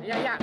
Iya, iya.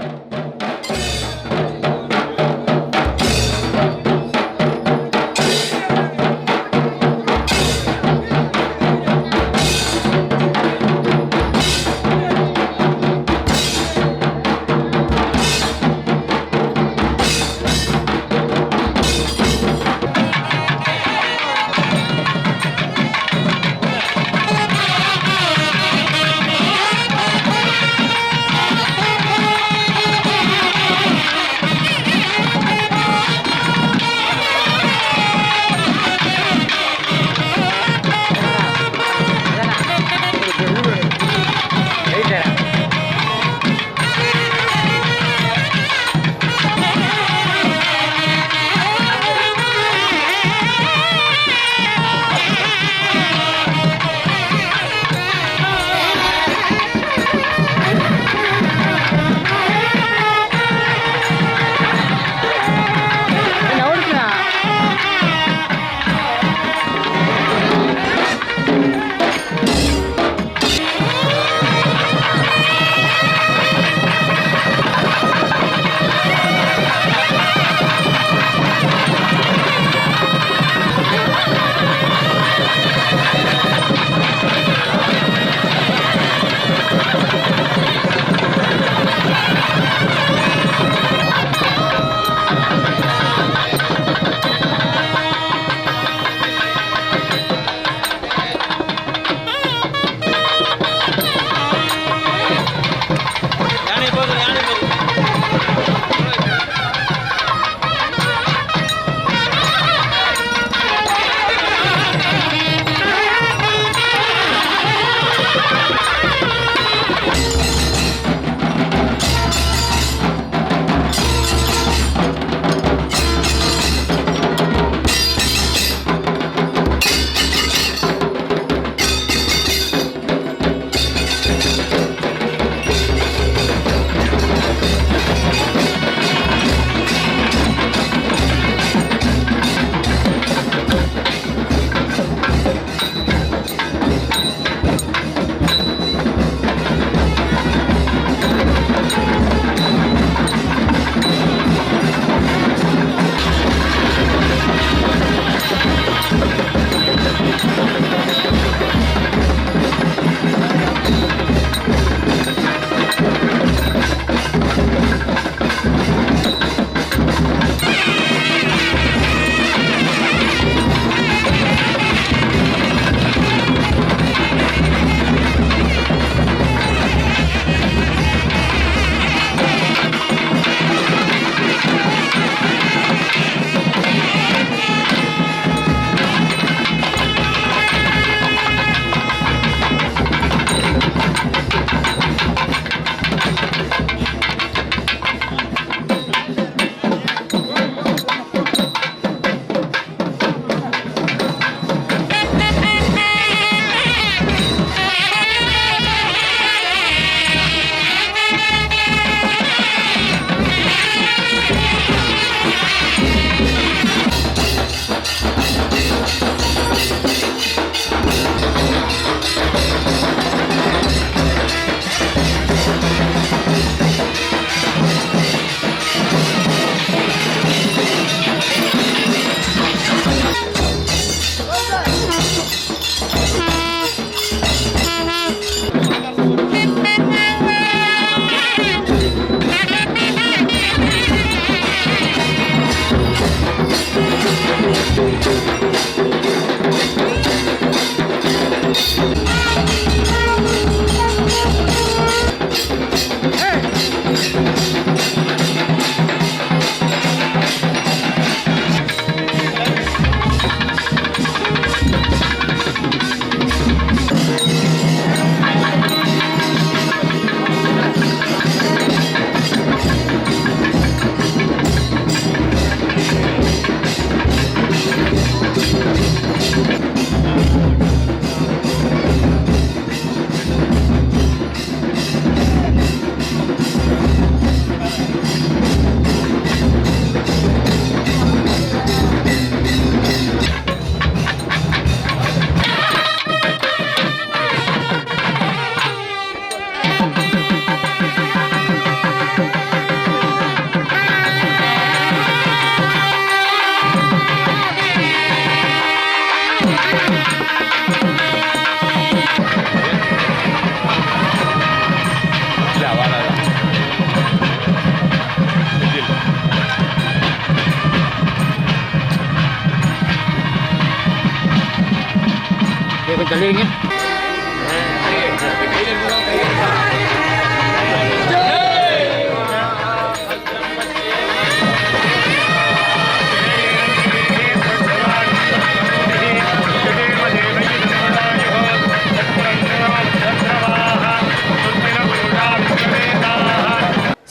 தள்ளிடுங்க.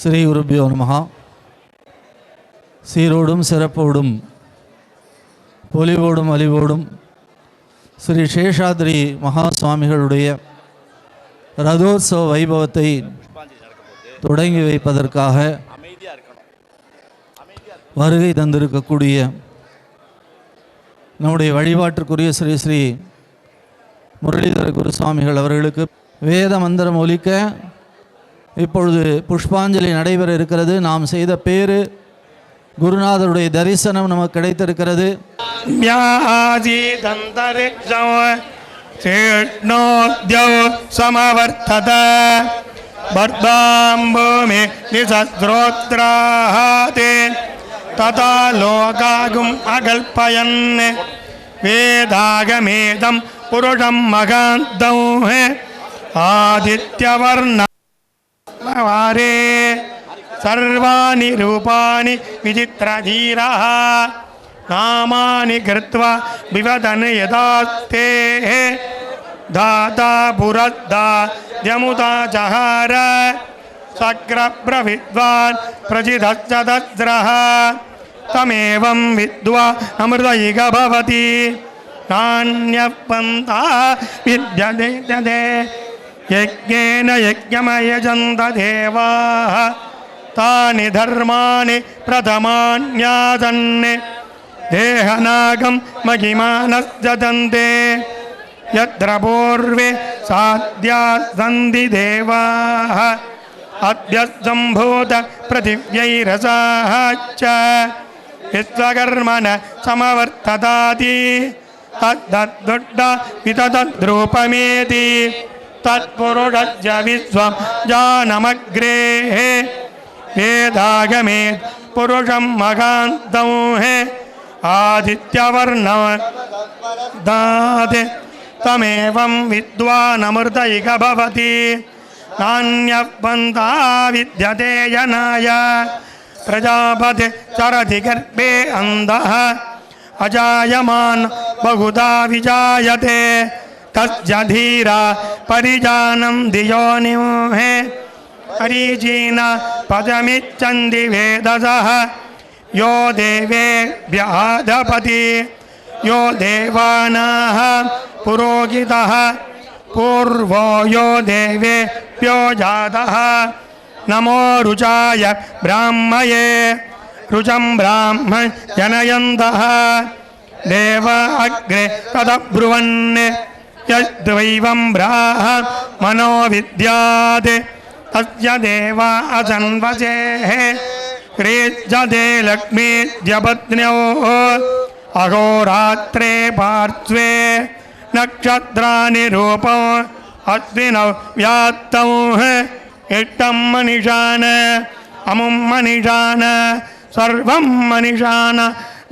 Sri குருபியோ நமஹ. சீரோடும் சிறப்போடும் பொலிவோடும் அலிவோடும் ஸ்ரீ சேஷாத்ரி மகா சுவாமிகளுடைய ரதோத்சவ வைபவத்தை தொடங்கி வைப்பதற்காக வருகை தந்திருக்கக்கூடிய நம்முடைய வழிபாட்டிற்குரிய ஸ்ரீ ஸ்ரீ முரளிதர குருசுவாமிகள் அவர்களுக்கு வேத மந்திரம் ஒலிக்க இப்பொழுது புஷ்பாஞ்சலி நடைபெற இருக்கிறது. நாம் செய்த பேரு குருநாதருடைய தரிசனம் நமக்கு கிடைத்திருக்கிறது. சமவர்த்தத பர்தாம்பூமி நிசத்ரோத்ராஹாதே ததா லோகாகும் அகல்பயன் வேதாகமேதம் புருஷம் மகாந்தௌ ஆதித்யவர்ண வாரே சர்வாணி ரூபாணி விசித்ரதீரः நாமானி கிருத்வா விவதன் யதாஸ்தே தாதா புரத்தா யமுதா ஜஹார சக்ரப்ரவித்வான் பிரஜிதச்சதத்ரஹ தமேவம் வித்வா அமிர்தயிக பவதி நான்யப்பந்தா வித்யதே யஜ்ஞேன யஜ்ஞமயஜந்த தேவாः தானி தர்மாணி பிரதமான்யாதன் தேஹநாகம் மகிமானஸ்ஜதந்தே யத்ர பூர்வே சாத்யா சந்தி தேவாः அத்ய சம்பூத பிருதிவ்யைரசாः ச விஸ்வகர்மண சமவர்த்ததாதி தத்தொட்ட விததத்ரூபமேதி தத்புருஷஸ்ய விஸ்வம் ஜானமக்ரே வேதாகமே புருஷம் மகாந்தௌ ஆதித்யவர்ணம் தாதே தமேவம் வித்வானமிர்தயிக பவதி நான்யப்பந்தா வித்யதே யனாய பிரஜாபதி சரதி கர்ப்பே அந்தः அஜாயமான் பகுதா விஜாயதே தஸ்ய தீரா பரிஜானம் தியோனிம் பரிஜீன பதமிச்சந்தி வேதசः யோ தேவேभ्यः யோ தேவானாः புரோகிதः பூர்வோ யோ தேவேभ्यो ஜாதः நமோ ருச்சாய பிராம்மயே ருச்சம் பிராம்ம ஜனயந்தः தேவ அக்ரே ததப்ருவன் யத்வைவம் பிராஹ மனோ வித்யாத் தஸ்ய தேவா அசன்வசேஹ கிரேஜ்ஜதே லக்ஷ்மீத்யபத்ன்யோ அகோராத்ரே பார்த்வே நக்ஷத்ராணி ரூபம் அஸ்வினோ வியாத்தௌ இஷ்டம் மனிஷான அமும் மனிஷான சர்வம் மனிஷான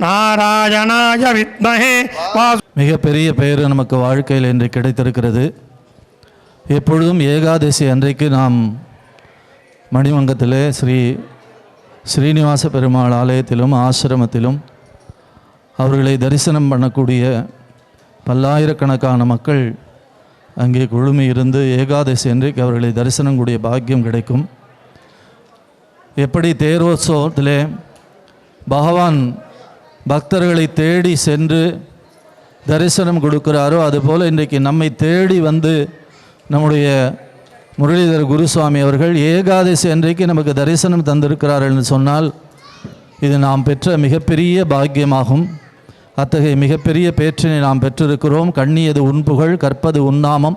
நாராயணாய வித்மஹே. மிகப்பெரிய பெயர் நமக்கு வாழ்க்கையில் இன்று கிடைத்திருக்கிறது. எப்பொழுதும் ஏகாதசி அன்றைக்கு நாம் மணிமங்கத்திலே ஸ்ரீனிவாச பெருமாள் ஆலயத்திலும் ஆசிரமத்திலும் அவர்களை தரிசனம் பண்ணக்கூடிய பல்லாயிரக்கணக்கான மக்கள் அங்கே குழுமி இருந்து ஏகாதசி அன்றைக்கு அவர்களை தரிசனம் கூடிய பாக்கியம் கிடைக்கும். எப்படி தேரோத்சவத்திலே பகவான் பக்தர்களை தேடி சென்று தரிசனம் கொடுக்கிறாரோ அதுபோல் இன்றைக்கு நம்மை தேடி வந்து நம்முடைய முரளிதர குருசுவாமி அவர்கள் ஏகாதசி அன்றைக்கு நமக்கு தரிசனம் தந்திருக்கிறார்கள் என்று சொன்னால் இது நாம் பெற்ற மிகப்பெரிய பாக்கியமாகும். அத்தகைய மிகப்பெரிய பேற்றினை நாம் பெற்றிருக்கிறோம். கண்ணியது உன்புகழ் கற்பது உன்னாமம்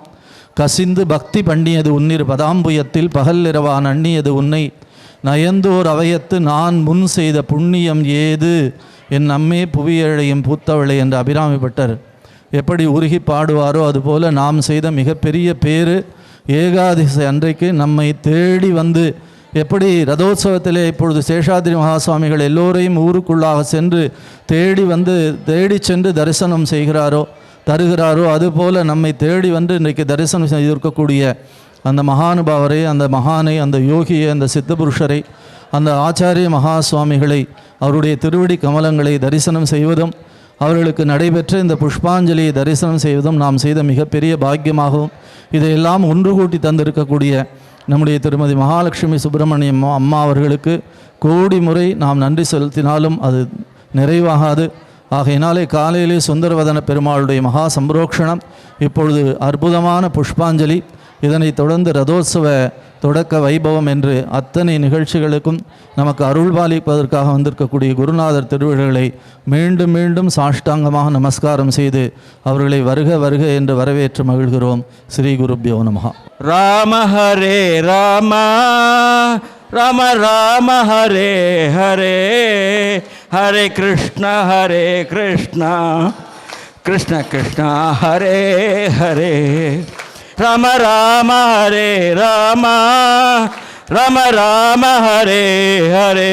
கசிந்து பக்தி பண்ணியது உன்னிரு பதாம்புயத்தில் பகல் இரவான் அண்ணியது உன்னை நயந்தோர் அவயத்து நான் முன் செய்த புண்ணியம் ஏது என் அம்மே புவியழையும் பூத்தவளை என்ற அபிராமி பட்டர் எப்படி உருகி பாடுவாரோ அதுபோல் நாம் செய்த மிகப்பெரிய பேறு ஏகாதசி அன்றைக்கு நம்மை தேடி வந்து எப்படி ரதோத்சவத்திலே இப்பொழுது சேஷாத்ரி மகாசுவாமிகள் எல்லோரையும் ஊருக்குள்ளாக சென்று தேடி சென்று தரிசனம் செய்கிறாரோ தருகிறாரோ அதுபோல் நம்மை தேடி வந்து இன்றைக்கு தரிசனம் செய்திருக்கக்கூடிய அந்த மகானுபாவரை, அந்த மகானை, அந்த யோகியை, அந்த சித்தபுருஷரை, அந்த ஆச்சாரிய மகா சுவாமிகளை, அவருடைய திருவடி கமலங்களை தரிசனம் செய்வதும் அவர்களுக்கு நடைபெற்ற இந்த புஷ்பாஞ்சலியை தரிசனம் செய்வதும் நாம் செய்த மிகப்பெரிய பாக்கியமாகவும் இதையெல்லாம் ஒன்று கூட்டி தந்திருக்கக்கூடிய நம்முடைய திருமதி மகாலட்சுமி சுப்பிரமணியம் அம்மா அவர்களுக்கு கோடி முறை நாம் நன்றி செலுத்தினாலும் அது நிறைவாகாது. ஆகையினாலே காலையிலே சுந்தரவதன பெருமாளுடைய மகா சம்பரோக்ஷணம், இப்பொழுது அற்புதமான புஷ்பாஞ்சலி, இதனைத் தொடர்ந்து ரதோத்சவ தொடக்க வைபவம் என்று அத்தனை நிகழ்ச்சிகளுக்கும் நமக்கு அருள்பாலிப்பதற்காக வந்திருக்கக்கூடிய குருநாதர் திருவிழாக்களை மீண்டும் மீண்டும் சாஷ்டாங்கமாக நமஸ்காரம் செய்து அவர்களை வருக வருக என்று வரவேற்று மகிழ்கிறோம். ஸ்ரீ குருப்யோ நமஹ. ராம ஹரே ராம ராம ராம ஹரே ஹரே ஹரே கிருஷ்ண கிருஷ்ண கிருஷ்ண ஹரே ஹரே ராம ராம ஹரே ராம ராம ராம ஹரே ஹரே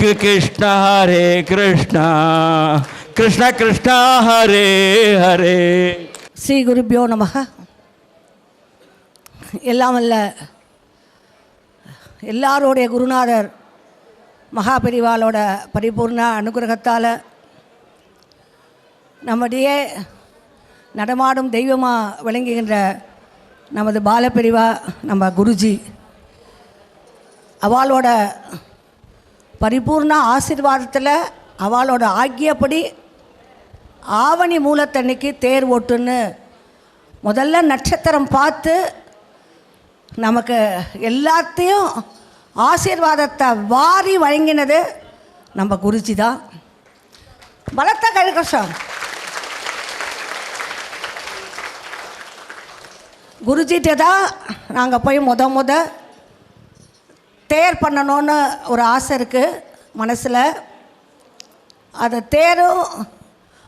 கிருஷ்ண கிருஷ்ண கிருஷ்ண ஹரே ஹரே. ஸ்ரீ குருப்யோ நமக. எல்லாம் அல்ல எல்லாரோடைய குருநாதர் மகாபெரிவாளோட பரிபூர்ண அனுகிரகத்தால் நம்முடைய நடமாடும் தெய்வமாக விளங்குகின்ற நமது பாலபெரிவா நம்ம குருஜி அவளோட பரிபூர்ண ஆசீர்வாதத்தில் அவளோட ஆக்கியப்படி ஆவணி மூலத்தன்னைக்கு தேர் ஓட்டுன்னு முதல்ல நட்சத்திரம் பார்த்து நமக்கு எல்லாத்தையும் ஆசீர்வாதத்தை வாரி வழங்கினது நம்ம குருஜி தான். பலத்த கைகஷம். குருஜிகிட்ட தான் நாங்கள் போய் முத தேர் பண்ணணுன்னு ஒரு ஆசை இருக்குது மனசில். அது தேரும்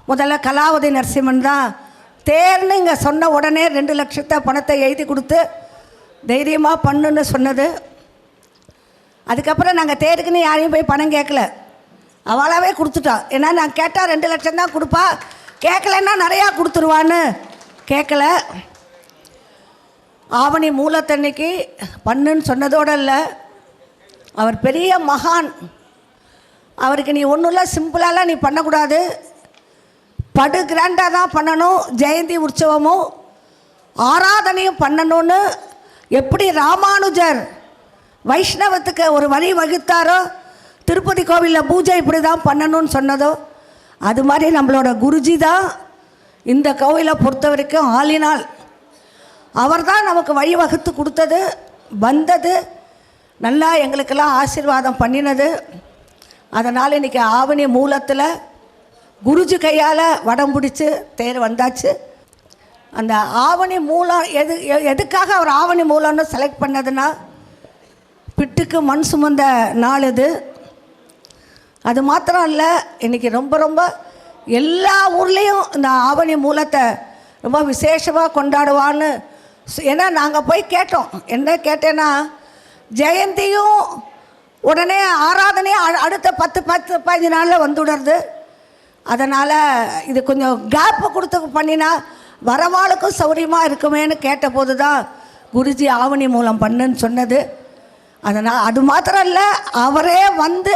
முதல்ல கலாவதி நரசிம்மன் தான் தேர்னு இங்கே சொன்ன உடனே 2 லட்சத்தை பணத்தை எழுதி கொடுத்து தைரியமாக பண்ணுன்னு சொன்னது. அதுக்கப்புறம் நாங்கள் தேருக்குன்னு யாரையும் போய் பணம் கேட்கல, அவளாவே கொடுத்துட்டோம். ஏன்னா நான் கேட்டால் 2 லட்சம் தான் கொடுப்பா, கேட்கலன்னா நிறையா கொடுத்துருவான்னு கேட்கல. ஆவணி மூலத்தன்னைக்கு பண்ணுன்னு சொன்னதோடு இல்லை, அவர் பெரிய மகான். அவருக்கு நீ ஒன்றும் இல்லை, சிம்பிளாலாம் நீ பண்ணக்கூடாது, படு கிராண்டாக தான் பண்ணணும். ஜெயந்தி உற்சவமும் ஆராதனையும் பண்ணணும்னு எப்படி ராமானுஜர் வைஷ்ணவத்துக்கு ஒரு வழி வகுத்தாரோ, திருப்பதி கோவிலில் பூஜை இப்படி தான் பண்ணணும்னு சொன்னதோ, அது மாதிரி நம்மளோட குருஜி தான் இந்த கோவிலை பொறுத்த வரைக்கும் ஆளினால். அவர் தான் நமக்கு வழி வகுத்து கொடுத்தது, வந்தது, நல்லா எங்களுக்கெல்லாம் ஆசீர்வாதம் பண்ணினது. அதனால் இன்றைக்கி ஆவணி மூலத்தில் குருஜி கையால் வடம் பிடிச்சி தேர் வந்தாச்சு. அந்த ஆவணி மூலம் எதுக்காக அவர் ஆவணி மூலம்னு செலக்ட் பண்ணதுன்னா, பிட்டுக்கு மண் சுமந்த நாள் இது. அது மாத்திரம் இல்லை, இன்றைக்கி ரொம்ப எல்லா ஊர்லேயும் இந்த ஆவணி மூலத்தை ரொம்ப விசேஷமாக கொண்டாடுவான்னு. ஏன்னா நாங்கள் போய் கேட்டோம். என்ன கேட்டேன்னா, ஜெயந்தியும் உடனே ஆராதனையும் அடுத்த 10-15 நாளில் வந்துடுறது. அதனால் இது கொஞ்சம் கேப்பு கொடுத்து பண்ணினா வரவாளுக்கும் சௌரியமாக இருக்குமேன்னு கேட்டபோது தான் குருஜி ஆவணி மூலம் பண்ணுன்னு சொன்னது. அதனால் அது மாத்திரம் இல்லை, அவரே வந்து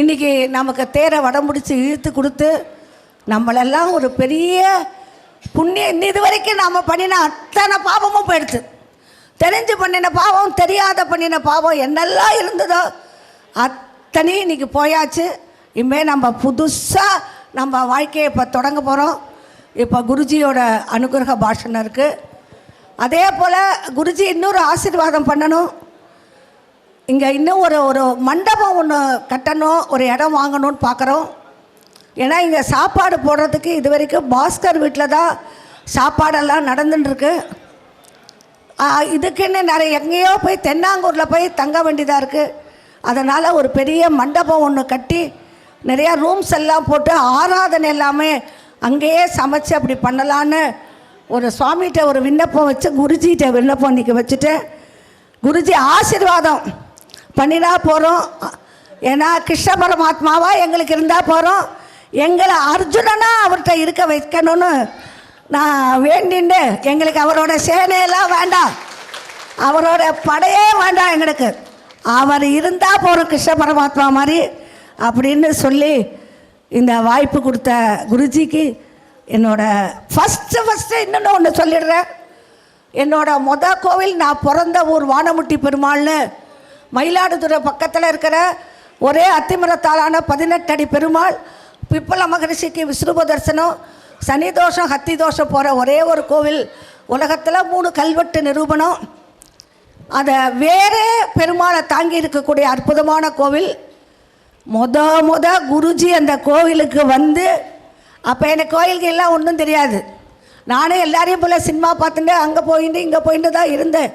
இன்றைக்கி நமக்கு தேரை வடம் பிடிச்சி இழுத்து கொடுத்து நம்மளெல்லாம் ஒரு பெரிய புண்ணியம். இது வரைக்கும் நாம் பண்ணின அத்தனை பாவமும் போயிடுது. தெரிஞ்சு பண்ணின பாவம், தெரியாத பண்ணின பாவம் என்னெல்லாம் இருந்ததோ அத்தனையும் இன்றைக்கி போயாச்சு. இனிமேல் நம்ம புதுசாக நம்ம வாழ்க்கையை இப்போ தொடங்க போகிறோம். இப்போ குருஜியோட அனுகிரக பாஷணம் இருக்குது. அதே போல் குருஜி இன்னொரு ஆசீர்வாதம் பண்ணணும். இங்கே இன்னும் ஒரு மண்டபம் ஒன்று கட்டணும், ஒரு இடம் வாங்கணும்னு பார்க்குறோம். ஏன்னா இங்கே சாப்பாடு போடுறதுக்கு இது வரைக்கும் பாஸ்கர் வீட்டில் தான் சாப்பாடெல்லாம் நடந்துட்டுருக்கு. இதுக்குன்னு நிறைய எங்கேயோ போய் தென்னாங்கூரில் போய் தங்க வேண்டியதாக இருக்குது. அதனால் ஒரு பெரிய மண்டபம் ஒன்று கட்டி நிறையா ரூம்ஸ் எல்லாம் போட்டு ஆராதனை எல்லாமே அங்கேயே சமைச்சு அப்படி பண்ணலான்னு ஒரு சுவாமிகிட்ட ஒரு விண்ணப்பம் வச்சு குருஜிகிட்ட விண்ணப்பம் இன்றைக்கி வச்சுட்டு குருஜி ஆசீர்வாதம் பண்ணினா போகிறோம். ஏன்னா கிருஷ்ண பரமாத்மாவாக எங்களுக்கு இருந்தால் போகிறோம். எங்களை அர்ஜுனனாக அவர்கிட்ட இருக்க வைக்கணும்னு நான் வேண்டின்னு, எங்களுக்கு அவரோட சேனையெல்லாம் வேண்டாம், அவரோட படையே வேண்டாம், எங்களுக்கு அவர் இருந்தால் போகிற கிருஷ்ண பரமாத்மா மாதிரி அப்படின்னு சொல்லி இந்த வாய்ப்பு கொடுத்த குருஜிக்கு என்னோட ஃபஸ்ட்டு இன்னொன்று ஒன்று சொல்லிடுறேன். என்னோட கோவில் நான் பிறந்த ஊர் வானமுட்டி பெருமாள்னு மயிலாடுதுறை பக்கத்தில் இருக்கிற ஒரே அத்திமரத்தாலான 18 அடி பெருமாள், பிப்பல மகரிஷிக்கு விஸ்ருப தரிசனம், சனி தோஷம் ஹத்தி தோஷம் போகிற ஒரே ஒரு கோவில் உலகத்தில் 3 கல்வெட்டு நிரூபணம், அதை வேறே பெருமாளை தாங்கி இருக்கக்கூடிய அற்புதமான கோவில். முத குருஜி அந்த கோவிலுக்கு வந்து, அப்போ எனக்கு கோயிலுக்கு எல்லாம் ஒன்றும் தெரியாது, நானும் எல்லாரையும் போல் சினிமா பார்த்துட்டு அங்கே போயிட்டு இங்கே போயிட்டு தான் இருந்தேன்.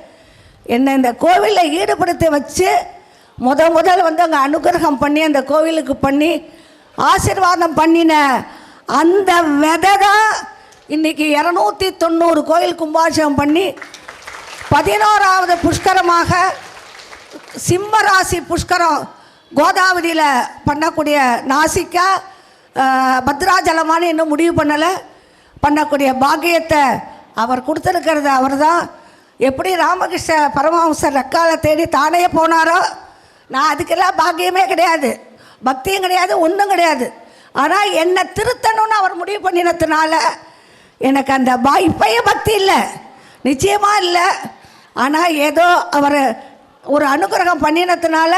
என்னை இந்த கோவிலில் ஈடுபடுத்தி வச்சு முதல் வந்து அங்கே அனுகிரகம் பண்ணி அந்த கோவிலுக்கு பண்ணி ஆசீர்வாதம் பண்ணின அந்த விதை தான் இன்றைக்கி 290 கோயில் கும்பாபிஷேகம் பண்ணி 11வது புஷ்கரமாக சிம்மராசி புஷ்கரம் கோதாவரியில் பண்ணக்கூடிய நாசிக்கா பத்ராஜலமானு இன்னும் முடிவு பண்ணக்கூடிய பாக்கியத்தை அவர் கொடுத்துருக்கிறது. அவர் தான் எப்படி ராமகிருஷ்ண பரமஹம்சர் ரக்காலை தேடி தானே போனாரோ, நான் அதுக்கெல்லாம் பாக்கியமே கிடையாது, பக்தியும் கிடையாது, ஒன்றும் கிடையாது. ஆனால் என்னை திருத்தணும்னு அவர் முடிவு பண்ணினதுனால எனக்கு அந்த இப்பயும் பக்தி இல்லை, நிச்சயமாக இல்லை. ஆனால் ஏதோ அவர் ஒரு அனுகிரகம் பண்ணினதுனால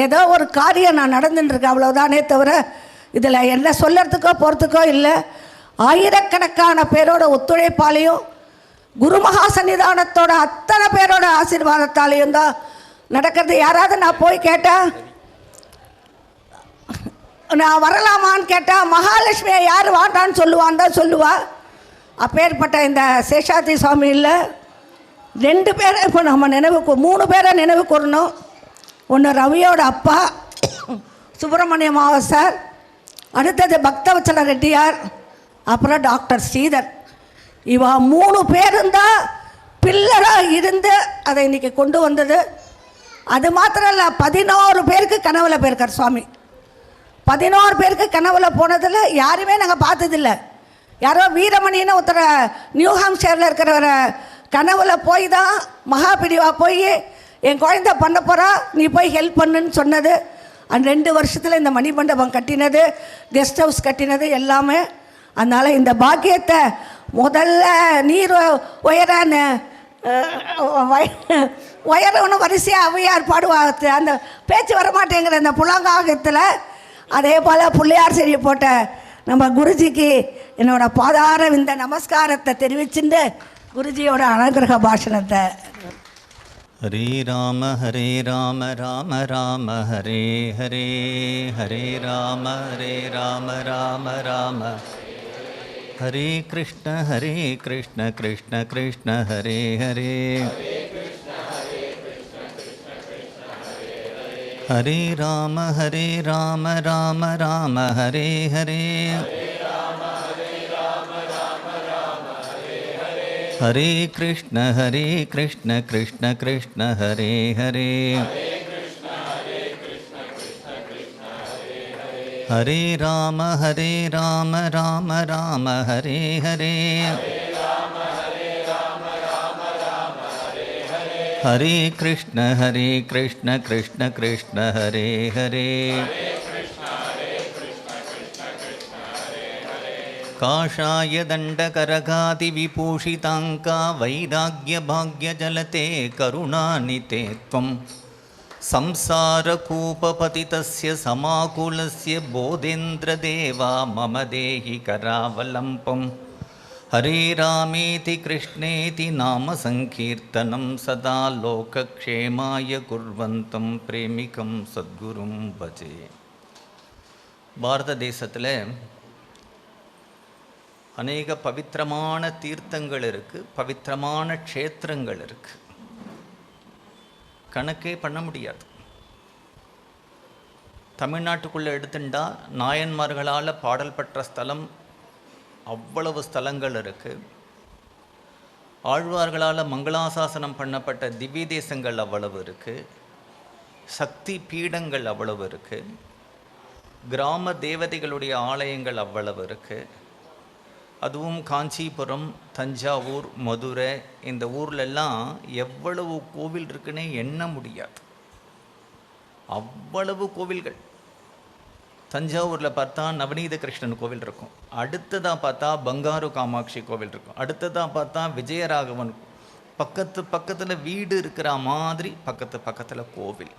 ஏதோ ஒரு காரியம் நான் நடந்துட்டுருக்கேன், அவ்வளோதானே தவிர இதில் என்ன சொல்கிறதுக்கோ போகிறதுக்கோ இல்லை. ஆயிரக்கணக்கான பேரோட ஒத்துழைப்பாலையும் குருமகா சன்னிதானத்தோட அத்தனை பேரோட ஆசீர்வாதத்தாலையும் தான் நடக்கிறது. யாராவது நான் போய் கேட்டேன், நான் வரலாமான்னு கேட்டால் மகாலட்சுமியை யார் வாண்டான்னு சொல்லுவான்னு தான் சொல்லுவா. அப்பேற்பட்ட இந்த சேஷாதி சுவாமி இல்லை, 2 பேரை இப்போ நம்ம 3 பேரை நினைவு கூறணும். ஒன்று ரவியோட அப்பா சுப்பிரமணிய மாவசார், அடுத்தது பக்தவச்சல ரெட்டியார், அப்புறம் டாக்டர் ஸ்ரீதர். இவா 3 பேரும் தான் பில்லராக இருந்து அதை இன்றைக்கி கொண்டு வந்தது. அது மாத்திரம் இல்லை, 11 பேருக்கு கனவுல போயிருக்கார் சுவாமி. 11 பேருக்கு கனவுல போனதில் யாருமே நாங்கள் பார்த்ததில்ல. யாரோ வீரமணின்னு ஒருத்தர் நியூஹாம்ஷயரில் இருக்கிறவர கனவுல போய் தான் மகாபிரிவா போய் என் குழந்தை பண்ண போகிறா, நீ போய் ஹெல்ப் பண்ணுன்னு சொன்னது. அந்த 2 வருஷத்தில் இந்த மணிமண்டபம் கட்டினது, கெஸ்ட் ஹவுஸ் கட்டினது எல்லாமே. அதனால் இந்த பாக்கியத்தை முதல்ல நீர் உயரவனும் வரிசையாக அவையார் பாடுவாங்க, அந்த பேச்சு வரமாட்டேங்கிற அந்த புலங்காகத்தில். அதே போல் பிள்ளையார் செடி போட்ட நம்ம குருஜிக்கு என்னோட பாதார இந்த நமஸ்காரத்தை தெரிவிச்சுட்டு குருஜியோட அனுகிரக பாஷணத்தை. ஹரே ராம ராம ராம ஹரே ஹரே, ஹரே ராம ராம ராம ஹரே கிருஷ்ண கிருஷ்ண கிருஷ்ண ஹரே ஹரே, ஹரே ராம ராம ராம ஹரே ஹரே, ஹரே கிருஷ்ண கிருஷ்ண கிருஷ்ண ஹரே ஹரே, ஹரே ராம ராம ஹரே ஹரே, ஹரே கிருஷ்ண கிருஷ்ண கிருஷ்ண ஹரே ஹரே, காஷாய தண்டகரகாதி விபூஷிதாங்கா வைராக்ய பாக்ய ஜலதே கருணாநிதே த்வம் சம்சாரகூபபதிதஸ்ய சமாகுலஸ்ய போதேந்திரதேவா மம தேஹி கராவலம்பம். ஹரே ராமேதி கிருஷ்ணேதி நாம சங்கீர்த்தனம் சதா லோகக்ஷேமாய குர்வந்தம் பிரேமிகம் சத்குரும் பஜே. பாரத தேசத்தில் அநேக பவித்திரமான தீர்த்தங்கள் இருக்குது, பவித்திரமான க்ஷேத்திரங்கள் இருக்குது, கணக்கே பண்ண முடியாது. தமிழ்நாட்டுக்குள்ளே எடுத்துட்டா நாயன்மார்களால் பாடல் பெற்ற ஸ்தலம் அவ்வளவு ஸ்தலங்கள் இருக்குது. ஆழ்வார்களால் மங்களாசாசனம் பண்ணப்பட்ட திவ்ய தேசங்கள் அவ்வளவு இருக்குது, சக்தி பீடங்கள் அவ்வளவு இருக்குது. கிராம தேவதைகளுடைய ஆலயங்கள் அவ்வளவு இருக்குது. அதுவும் காஞ்சிபுரம், தஞ்சாவூர், மதுரை இந்த ஊர்லெல்லாம் எவ்வளவு கோவில் இருக்குன்னே எண்ண முடியாது. அவ்வளவு கோவில்கள். தஞ்சாவூரில் பார்த்தா நவநீத கிருஷ்ணன் கோவில் இருக்கும், அடுத்ததாக பார்த்தா பங்காரு காமாட்சி கோவில் இருக்கும், அடுத்ததாக பார்த்தா விஜயராகவன், பக்கத்தில் வீடு இருக்கிற மாதிரி பக்கத்தில் கோவில்.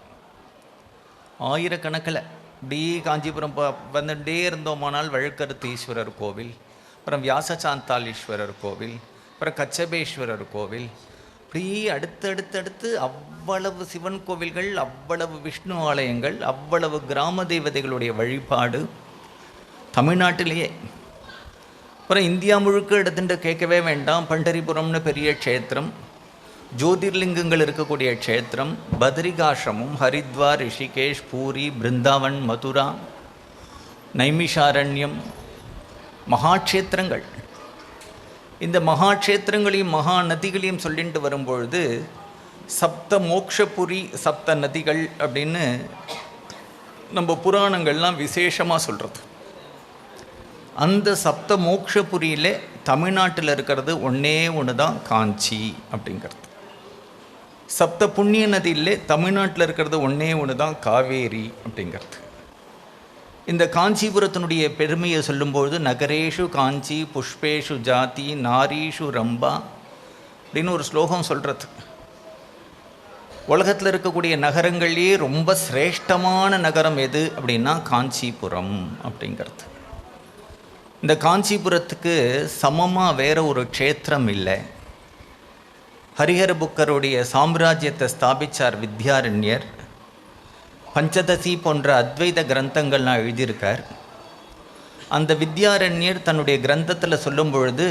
ஆயிரக்கணக்கில் இப்படியே காஞ்சிபுரம் வந்துட்டே இருந்தோமானால் வழுக்கருத்தீஸ்வரர் கோவில், அப்புறம் வியாசசாந்தாலீஸ்வரர் கோவில், அப்புறம் கச்சபேஸ்வரர் கோவில், இப்படியே அடுத்தடுத்து அவ்வளவு சிவன் கோவில்கள், அவ்வளவு விஷ்ணு ஆலயங்கள், அவ்வளவு கிராம தேவதைகளுடைய வழிபாடு தமிழ்நாட்டிலேயே. அப்புறம் இந்தியா முழுக்க எடுத்துட்டு கேட்கவே வேண்டாம். பண்டரிபுரம்னு பெரிய க்ஷேத்திரம், ஜோதிர்லிங்கங்கள் இருக்கக்கூடிய க்ஷேத்திரம், பத்ரிகாசிரமம், ஹரித்வார், ரிஷிகேஷ், பூரி, பிருந்தாவன், மதுரா, நைமிஷாரண்யம், மகாக்ஷேத்திரங்கள். இந்த மகாக்ஷேத்திரங்களையும் மகா நதிகளையும் சொல்லிட்டு வரும்பொழுது சப்த மோக்ஷபுரி சப்த நதிகள் அப்படின்னு நம்ம புராணங்கள்லாம் விசேஷமாக சொல்கிறது. அந்த சப்த மோக்ஷபுரியில் தமிழ்நாட்டில் இருக்கிறது ஒன்று தான் காஞ்சி அப்படிங்கிறது. சப்த புண்ணிய நதியில் தமிழ்நாட்டில் இருக்கிறது ஒன்று தான் காவேரி அப்படிங்கிறது. இந்த காஞ்சிபுரத்தினுடைய பெருமையை சொல்லும்பொழுது நகரேஷு காஞ்சி புஷ்பேஷு ஜாதி நாரீஷு ரம்பா அப்படின்னு ஒரு ஸ்லோகம் சொல்கிறது. உலகத்தில் இருக்கக்கூடிய நகரங்கள்லேயே ரொம்ப சிரேஷ்டமான நகரம் எது அப்படின்னா காஞ்சிபுரம் அப்படிங்கிறது. இந்த காஞ்சிபுரத்துக்கு சமமாக வேற ஒரு க்ஷேத்திரம் இல்லை. ஹரிஹர புக்கருடைய சாம்ராஜ்யத்தை ஸ்தாபித்தார் வித்யாரண்யர். பஞ்சதசி போன்ற அத்வைத கிரந்தங்கள்லாம் எழுதியிருக்கார். அந்த வித்யாரண்யர் தன்னுடைய கிரந்தத்தில் சொல்லும் பொழுது,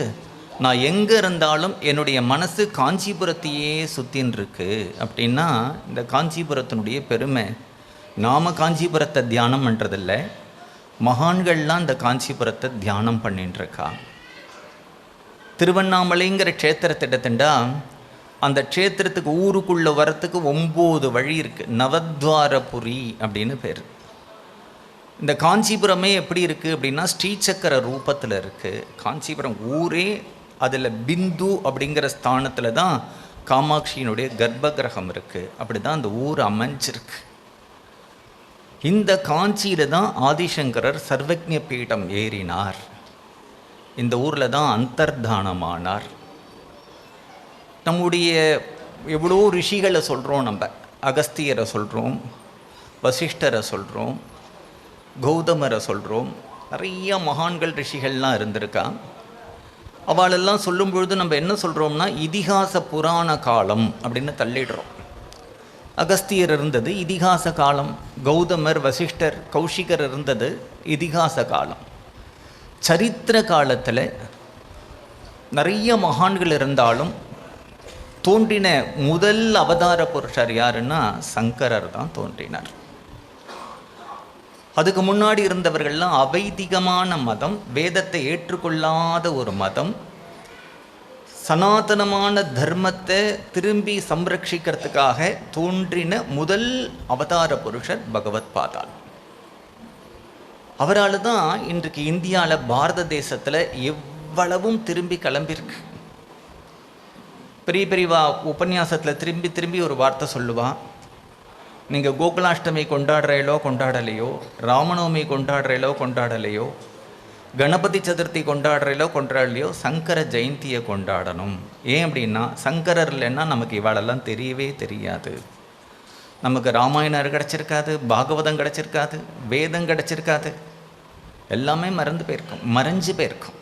நான் எங்கே இருந்தாலும் என்னுடைய மனசு காஞ்சிபுரத்தையே சுற்றின்னு இருக்கு அப்படின்னா இந்த காஞ்சிபுரத்தினுடைய பெருமை. நாம் காஞ்சிபுரத்தை தியானம் பண்ணுறதில்ல, மகான்கள்லாம் இந்த காஞ்சிபுரத்தை தியானம் பண்ணிட்டுருக்கா. திருவண்ணாமலைங்கிற க்ஷேத்திரத்தை எடுத்துட்டா அந்த க்ஷேத்திரத்துக்கு ஊருக்குள்ளே வரத்துக்கு 9 வழி இருக்குது. நவத்வாரபுரி அப்படின்னு பேர். இந்த காஞ்சிபுரமே எப்படி இருக்குது அப்படின்னா ஸ்ரீசக்கர ரூபத்தில் இருக்குது. காஞ்சிபுரம் ஊரே அதில் பிந்து அப்படிங்கிற ஸ்தானத்தில் தான் காமாட்சியினுடைய கர்ப்பகிரகம் இருக்குது. அப்படி தான் அந்த ஊர் அமைஞ்சிருக்கு. இந்த காஞ்சியில் தான் ஆதிசங்கரர் சர்வஜ்ஞ பீடம் ஏறினார். இந்த ஊரில் தான் அந்தர்தானமானார். நம்முடைய எவ்வளோ ரிஷிகளை சொல்கிறோம், நம்ம அகஸ்தியரை சொல்கிறோம், வசிஷ்டரை சொல்கிறோம், கௌதமரை சொல்கிறோம், நிறைய மகான்கள் ரிஷிகள்லாம் இருந்திருக்கா. அவளெல்லாம் சொல்லும் பொழுது நம்ம என்ன சொல்கிறோம்னா இதிகாச புராண காலம் அப்படின்னு தள்ளிடுறோம். அகஸ்தியர் இருந்தது இதிகாச காலம், கௌதமர், வசிஷ்டர், கௌஷிகர் இருந்தது இதிகாச காலம். சரித்திர காலத்தில் நிறைய மகான்கள் இருந்தாலும் தோன்றின முதல் அவதார புருஷர் யாருன்னா சங்கரர் தான் தோன்றினார். அதுக்கு முன்னாடி இருந்தவர்கள்லாம் அவைதிகமான மதம், வேதத்தை ஏற்றுக்கொள்ளாத ஒரு மதம், சனாதனமான தர்மத்தை திரும்பி சம்ரட்சிக்கிறதுக்காக தோன்றின முதல் அவதார புருஷர் பகவத் பாதாள். அவரால் தான் இன்றைக்கு இந்தியாவில் பாரத தேசத்தில் எவ்வளவும் திரும்பி கிளம்பியிருக்கு. பெரிய பெரியவா உபன்யாசத்தில் திரும்பி ஒரு வார்த்தை சொல்லுவான். நீங்கள் கோகுலாஷ்டமி கொண்டாடலையோ, ராமநவமி கொண்டாடலையோ, கணபதி சதுர்த்தி கொண்டாடலையோ, சங்கர ஜெயந்தியை கொண்டாடணும். ஏன் அப்படின்னா சங்கரர் இல்லைன்னா நமக்கு இவாளெல்லாம் தெரியவே தெரியாது. நமக்கு ராமாயணம் கிடச்சிருக்காது, பாகவதம் கிடச்சிருக்காது, வேதம் கிடச்சிருக்காது, எல்லாமே மறைஞ்சு போயிருக்கும்.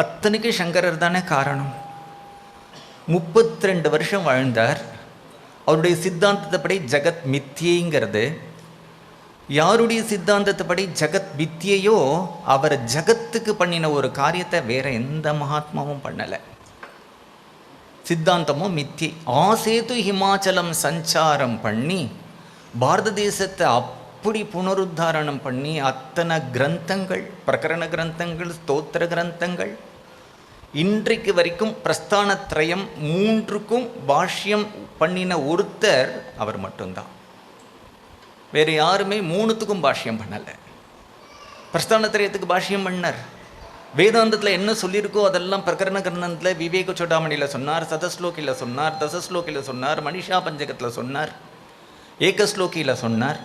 அத்தனைக்கு சங்கரர் தானே காரணம். 32 வருஷம் வாழ்ந்தார். அவருடைய சித்தாந்தத்தைப்படி ஜகத் மித்தியைங்கிறது, யாருடைய சித்தாந்தத்தைப்படி ஜகத் மித்தியையோ அவர் ஜகத்துக்கு பண்ணின ஒரு காரியத்தை வேற எந்த மகாத்மாவும் பண்ணலை. சித்தாந்தமும் மித்தியை. ஆசேது ஹிமாச்சலம் சஞ்சாரம் பண்ணி பாரத தேசத்தை அப்படி புனருத்தாரணம் பண்ணி அத்தனை கிரந்தங்கள், பிரகரண கிரந்தங்கள், ஸ்தோத்திர கிரந்தங்கள், இன்றைக்கு வரைக்கும் பிரஸ்தானத்ரயம் 3க்கும் பாஷ்யம் பண்ணின ஒருத்தர் அவர் மட்டும்தான். வேறு யாருமே 3த்துக்கும் பாஷ்யம் பண்ணலை. பிரஸ்தானத்திரயத்துக்கு பாஷ்யம் பண்ணார். வேதாந்தத்தில் என்ன சொல்லியிருக்கோ அதெல்லாம் பிரகரண கிரந்தத்தில் விவேக சூடாமணியில் சொன்னார், சதஸ்லோகியில் சொன்னார், தசஸ்லோகியில் சொன்னார், மனிஷா பஞ்சகத்தில் சொன்னார், ஏகஸ்லோகியில் சொன்னார்.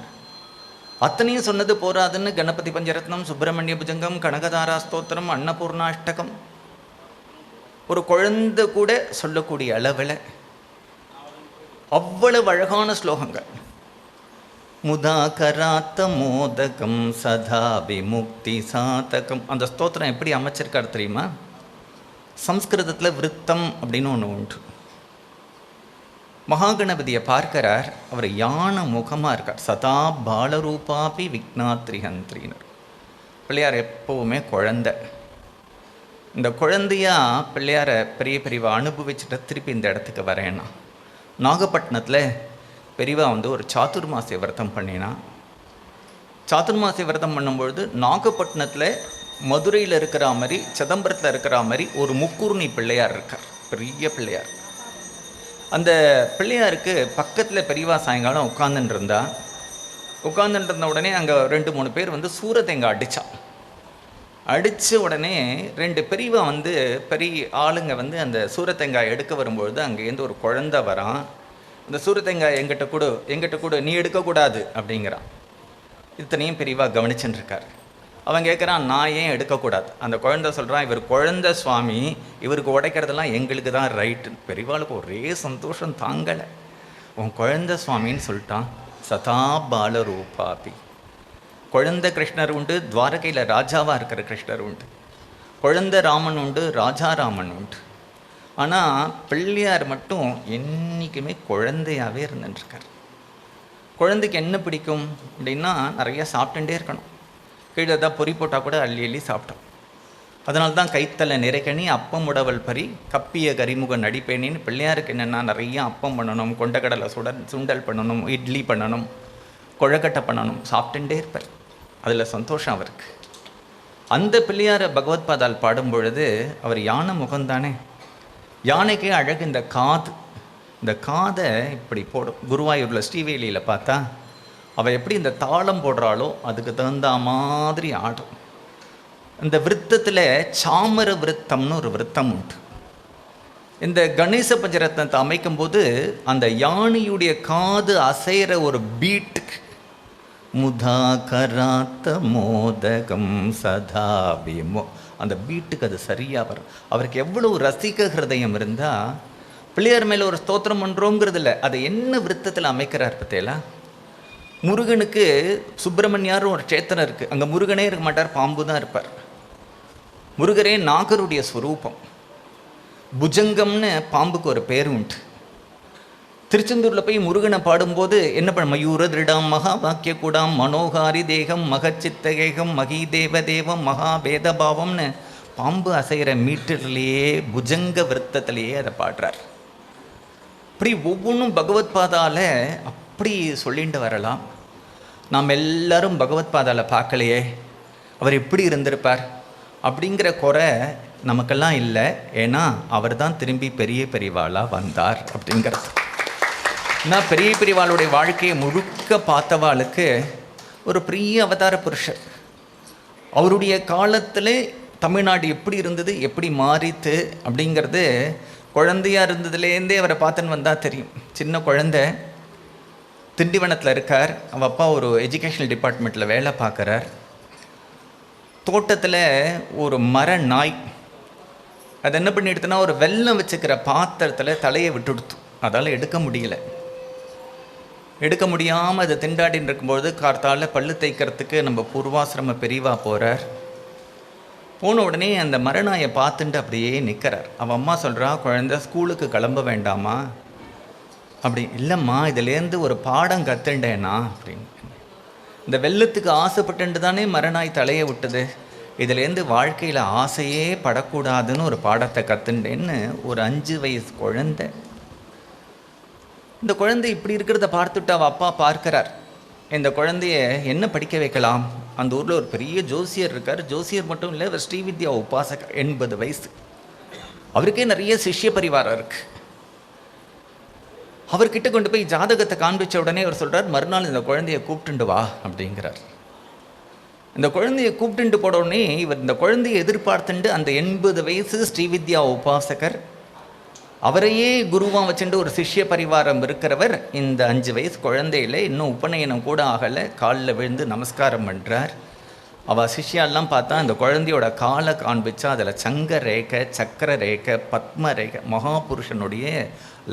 அத்தனையும் சொன்னது போராதுன்னு கணபதி பஞ்சரத்னம், சுப்பிரமணிய புஜங்கம், கனகதாரா ஸ்தோத்திரம், அன்னபூர்ணாஷ்டகம், ஒரு குழந்தை கூட சொல்லக்கூடிய அளவில் அவ்வளவு அழகான ஸ்லோகங்கள். முதாகராத்த மோதகம் சதா விமுக்தி சாதகம். அந்த ஸ்தோத்திரம் எப்படி அமைச்சிருக்காரு தெரியுமா? சம்ஸ்கிருதத்தில் விருத்தம் அப்படின்னு ஒன்று உண்டு. மகாகணபதியை பார்க்கிறார், அவர் யானை முகமாக இருக்கார். சதா பாலரூபாபி விக்னாத்ரிஹந்திரினர். பிள்ளையார் எப்போவுமே குழந்தை. இந்த குழந்தையா பிள்ளையாரை பெரிய பெரியவா அனுபவிச்சுட்டு திருப்பி இந்த இடத்துக்கு வரேன்னா, நாகப்பட்டினத்தில் பெரியவா ஒரு சாதுர்மாசிய விரதம் பண்ணினா. சாதுர்மாசிய விரதம் பண்ணும்பொழுது நாகப்பட்டினத்தில் மதுரையில் இருக்கிற மாதிரி, சிதம்பரத்தில் இருக்கிற மாதிரி ஒரு முக்குருணி பிள்ளையார் இருக்கார், பெரிய பிள்ளையார். அந்த பிள்ளையாருக்கு பக்கத்தில் பெரியவா சாயங்காலம் உட்காந்துட்டு இருந்த உடனே அங்கே 2-3 பேர் சூரத்தேங்காய் அடித்த உடனே 2 பெரியவா பெரிய ஆளுங்க அந்த சூரத்தேங்காய் எடுக்க வரும்பொழுது அங்கேருந்து ஒரு குழந்தை வரான். அந்த சூரத்தேங்காய் எங்கிட்ட கூட நீ எடுக்கக்கூடாது அப்படிங்கிறான். இத்தனையும் பெரியவா கவனிச்சுட்டுருக்கார். அவன் கேட்குறான், நான் ஏன் எடுக்கக்கூடாது? அந்த குழந்தை சொல்கிறான், இவர் குழந்தை சுவாமி, இவருக்கு உடைக்கிறதெல்லாம் எங்களுக்கு தான் ரைட்டு. பெரியவாளுக்கு ஒரே சந்தோஷம் தாங்கலை. உன் குழந்தை சுவாமின்னு சொல்லிட்டான். சதா பாலரூபாபி. குழந்தை கிருஷ்ணர் உண்டு, துவாரகையில் ராஜாவாக இருக்கிற கிருஷ்ணர் உண்டு. குழந்தை ராமன் உண்டு, ராஜா ராமன் உண்டு. ஆனால் பிள்ளையார் மட்டும் என்றைக்குமே குழந்தையாகவே இருந்துட்டுருக்கார். குழந்தைக்கு என்ன பிடிக்கும் அப்படின்னா, நிறையா சாப்பிட்டுட்டே இருக்கணும். கீழே தான் பொறி போட்டால் கூட அள்ளி அள்ளி சாப்பிட்டோம். அதனால தான் கைத்தலை நிறைக்கணி அப்பம் உடவல் பறி கப்பிய கரிமுக நடிப்பேனின்னு பிள்ளையாருக்கு என்னென்னா நிறையா அப்பம் பண்ணணும், கொண்டக்கடலை சுண்டல் பண்ணணும், இட்லி பண்ணணும், கொழக்கட்டை பண்ணணும், சாப்பிட்டுட்டே இருப்பார். அதில் சந்தோஷம் அவருக்கு. அந்த பிள்ளையாரை பகவத்பாதால் பாடும் பொழுது அவர் யானை முகம்தானே, யானைக்கே அழகு இந்த காது. இந்த காதை இப்படி போடும். குருவாயூரில் ஸ்ரீவேலியில் பார்த்தா அவள் எப்படி இந்த தாளம் போடுறாளோ அதுக்கு தகுந்த மாதிரி ஆடும். இந்த விருத்தத்தில் சாமர விருத்தம்னு ஒரு விருத்தம் உண்டு. இந்த கணேச பஞ்சரத்னத்தை அமைக்கும்போது அந்த யானையுடைய காது அசைகிற ஒரு பீட்டுக்கு முதாகராத்த மோதகம் சதா விமோ, அந்த பீட்டுக்கு அது சரியாக வரும். அவருக்கு எவ்வளவு ரசிக ஹிருதயம் இருந்தால் பிள்ளையார் மேலே ஒரு ஸ்தோத்திரம் பண்ணுறோங்கிறது இல்லை, அதை என்ன விருத்தத்தில் அமைக்கிறார் பற்றியலா. முருகனுக்கு சுப்பிரமணியார் ஒரு சேத்தனம் இருக்குது. அங்கே முருகனே இருக்க மாட்டார், பாம்பு தான் இருப்பார். முருகரே நாகருடைய ஸ்வரூபம். புஜங்கம்னு பாம்புக்கு ஒரு பேர் உண்டு. திருச்செந்தூரில் போய் முருகனை பாடும்போது என்ன பண்ண, மயூர திருடாம் மகா வாக்கிய கூடாம் மனோகாரி தேகம் மகச்சித்தகேகம் மகீதேவ தேவம் மகா வேதபாவம்னு பாம்பு அசைகிற மீட்டர்லேயே புஜங்க விருத்தத்திலேயே அதை பாடுறார். அப்படி ஒவ்வொன்றும் பகவத்பாதாவில் அப்படி சொல்லிட்டு வரலாம். நாம் எல்லாரும் பகவத்பாதாவில் பார்க்கலையே, அவர் எப்படி இருந்திருப்பார் அப்படிங்கிற குறை நமக்கெல்லாம் இல்லை. ஏன்னா அவர் தான் திரும்பி பெரிய பெரியவாளாக வந்தார் அப்படிங்கிறது. நான் பெரிய பெரியவாளுடைய வாழ்க்கையை முழுக்க பார்த்தவாளுக்கு ஒரு பெரிய அவதார புருஷர். அவருடைய காலத்தில் தமிழ்நாடு எப்படி இருந்தது, எப்படி மாறித்து அப்படிங்கிறது குழந்தையாக இருந்ததுலேருந்தே அவரை பார்த்துன்னு வந்தால் தெரியும். சின்ன குழந்தை திண்டிவனத்தில் இருக்கார். அவள் அப்பா ஒரு எஜுகேஷனல் டிபார்ட்மெண்ட்டில் வேலை பார்க்குறார். தோட்டத்தில் ஒரு மர நாய் அது என்ன பண்ணிடுதுன்னா, ஒரு வெல்லம் வச்சுக்கிற பாத்திரத்தில் தலையை விட்டுடுத்து. அதால் எடுக்க முடியாமல் அதை திண்டாடின்னு இருக்கும்பொழுது கார்த்தால பல்லு தேய்க்கிறதுக்கு நம்ம பூர்வாசிரம பெரியவா போகிறார். போன உடனே அந்த மரநாயை பார்த்துட்டு அப்படியே நிற்கிறார். அவன் அம்மா சொல்கிறா, குழந்தை ஸ்கூலுக்கு கிளம்ப வேண்டாமா? அப்படி இல்லைம்மா, இதுலேருந்து ஒரு பாடம் கற்றுண்டேனா அப்படின்னு. இந்த வெள்ளத்துக்கு ஆசைப்பட்டு தானே மரநாய் தலையை விட்டது. இதுலேருந்து வாழ்க்கையில் ஆசையே படக்கூடாதுன்னு ஒரு பாடத்தை கற்றுண்டேன்னு ஒரு 5 வயசு குழந்தை. இந்த குழந்தை இப்படி இருக்கிறத பார்த்துட்டு அவள் அப்பா பார்க்கிறார். இந்த குழந்தைய என்ன படிக்க வைக்கலாம்? அந்த ஊரில் ஒரு பெரிய ஜோசியர் இருக்கார். ஜோசியர் மட்டும் இல்லை, அவர் ஸ்ரீவித்யா உபாசகர், 80 வயசு. அவருக்கே நிறைய சிஷ்ய பரிவாரம் இருக்குது. அவர்கிட்ட கொண்டு போய் ஜாதகத்தை காண்பிச்ச உடனே அவர் சொல்கிறார், மறுநாள் இந்த குழந்தைய கூப்பிட்டுண்டு வா அப்படிங்கிறார். இந்த குழந்தைய கூப்பிட்டுட்டு போட உடனே இவர் இந்த குழந்தைய எதிர்பார்த்துட்டு அந்த 80 வயசு ஸ்ரீவித்யா உபாசகர், அவரையே குருவாக வச்சுட்டு ஒரு சிஷ்ய பரிவாரம் இருக்கிறவர், இந்த 5 வயசு குழந்தையில இன்னும் உபநயனம் கூட ஆகலை, காலில் விழுந்து நமஸ்காரம் பண்ணுறார். அவள் சிஷ்யாலாம் பார்த்தா அந்த குழந்தையோட காலை காண்பிச்சா அதில் சங்க ரேகை, சக்கர ரேகை, பத்ம ரேகை, மகாபுருஷனுடைய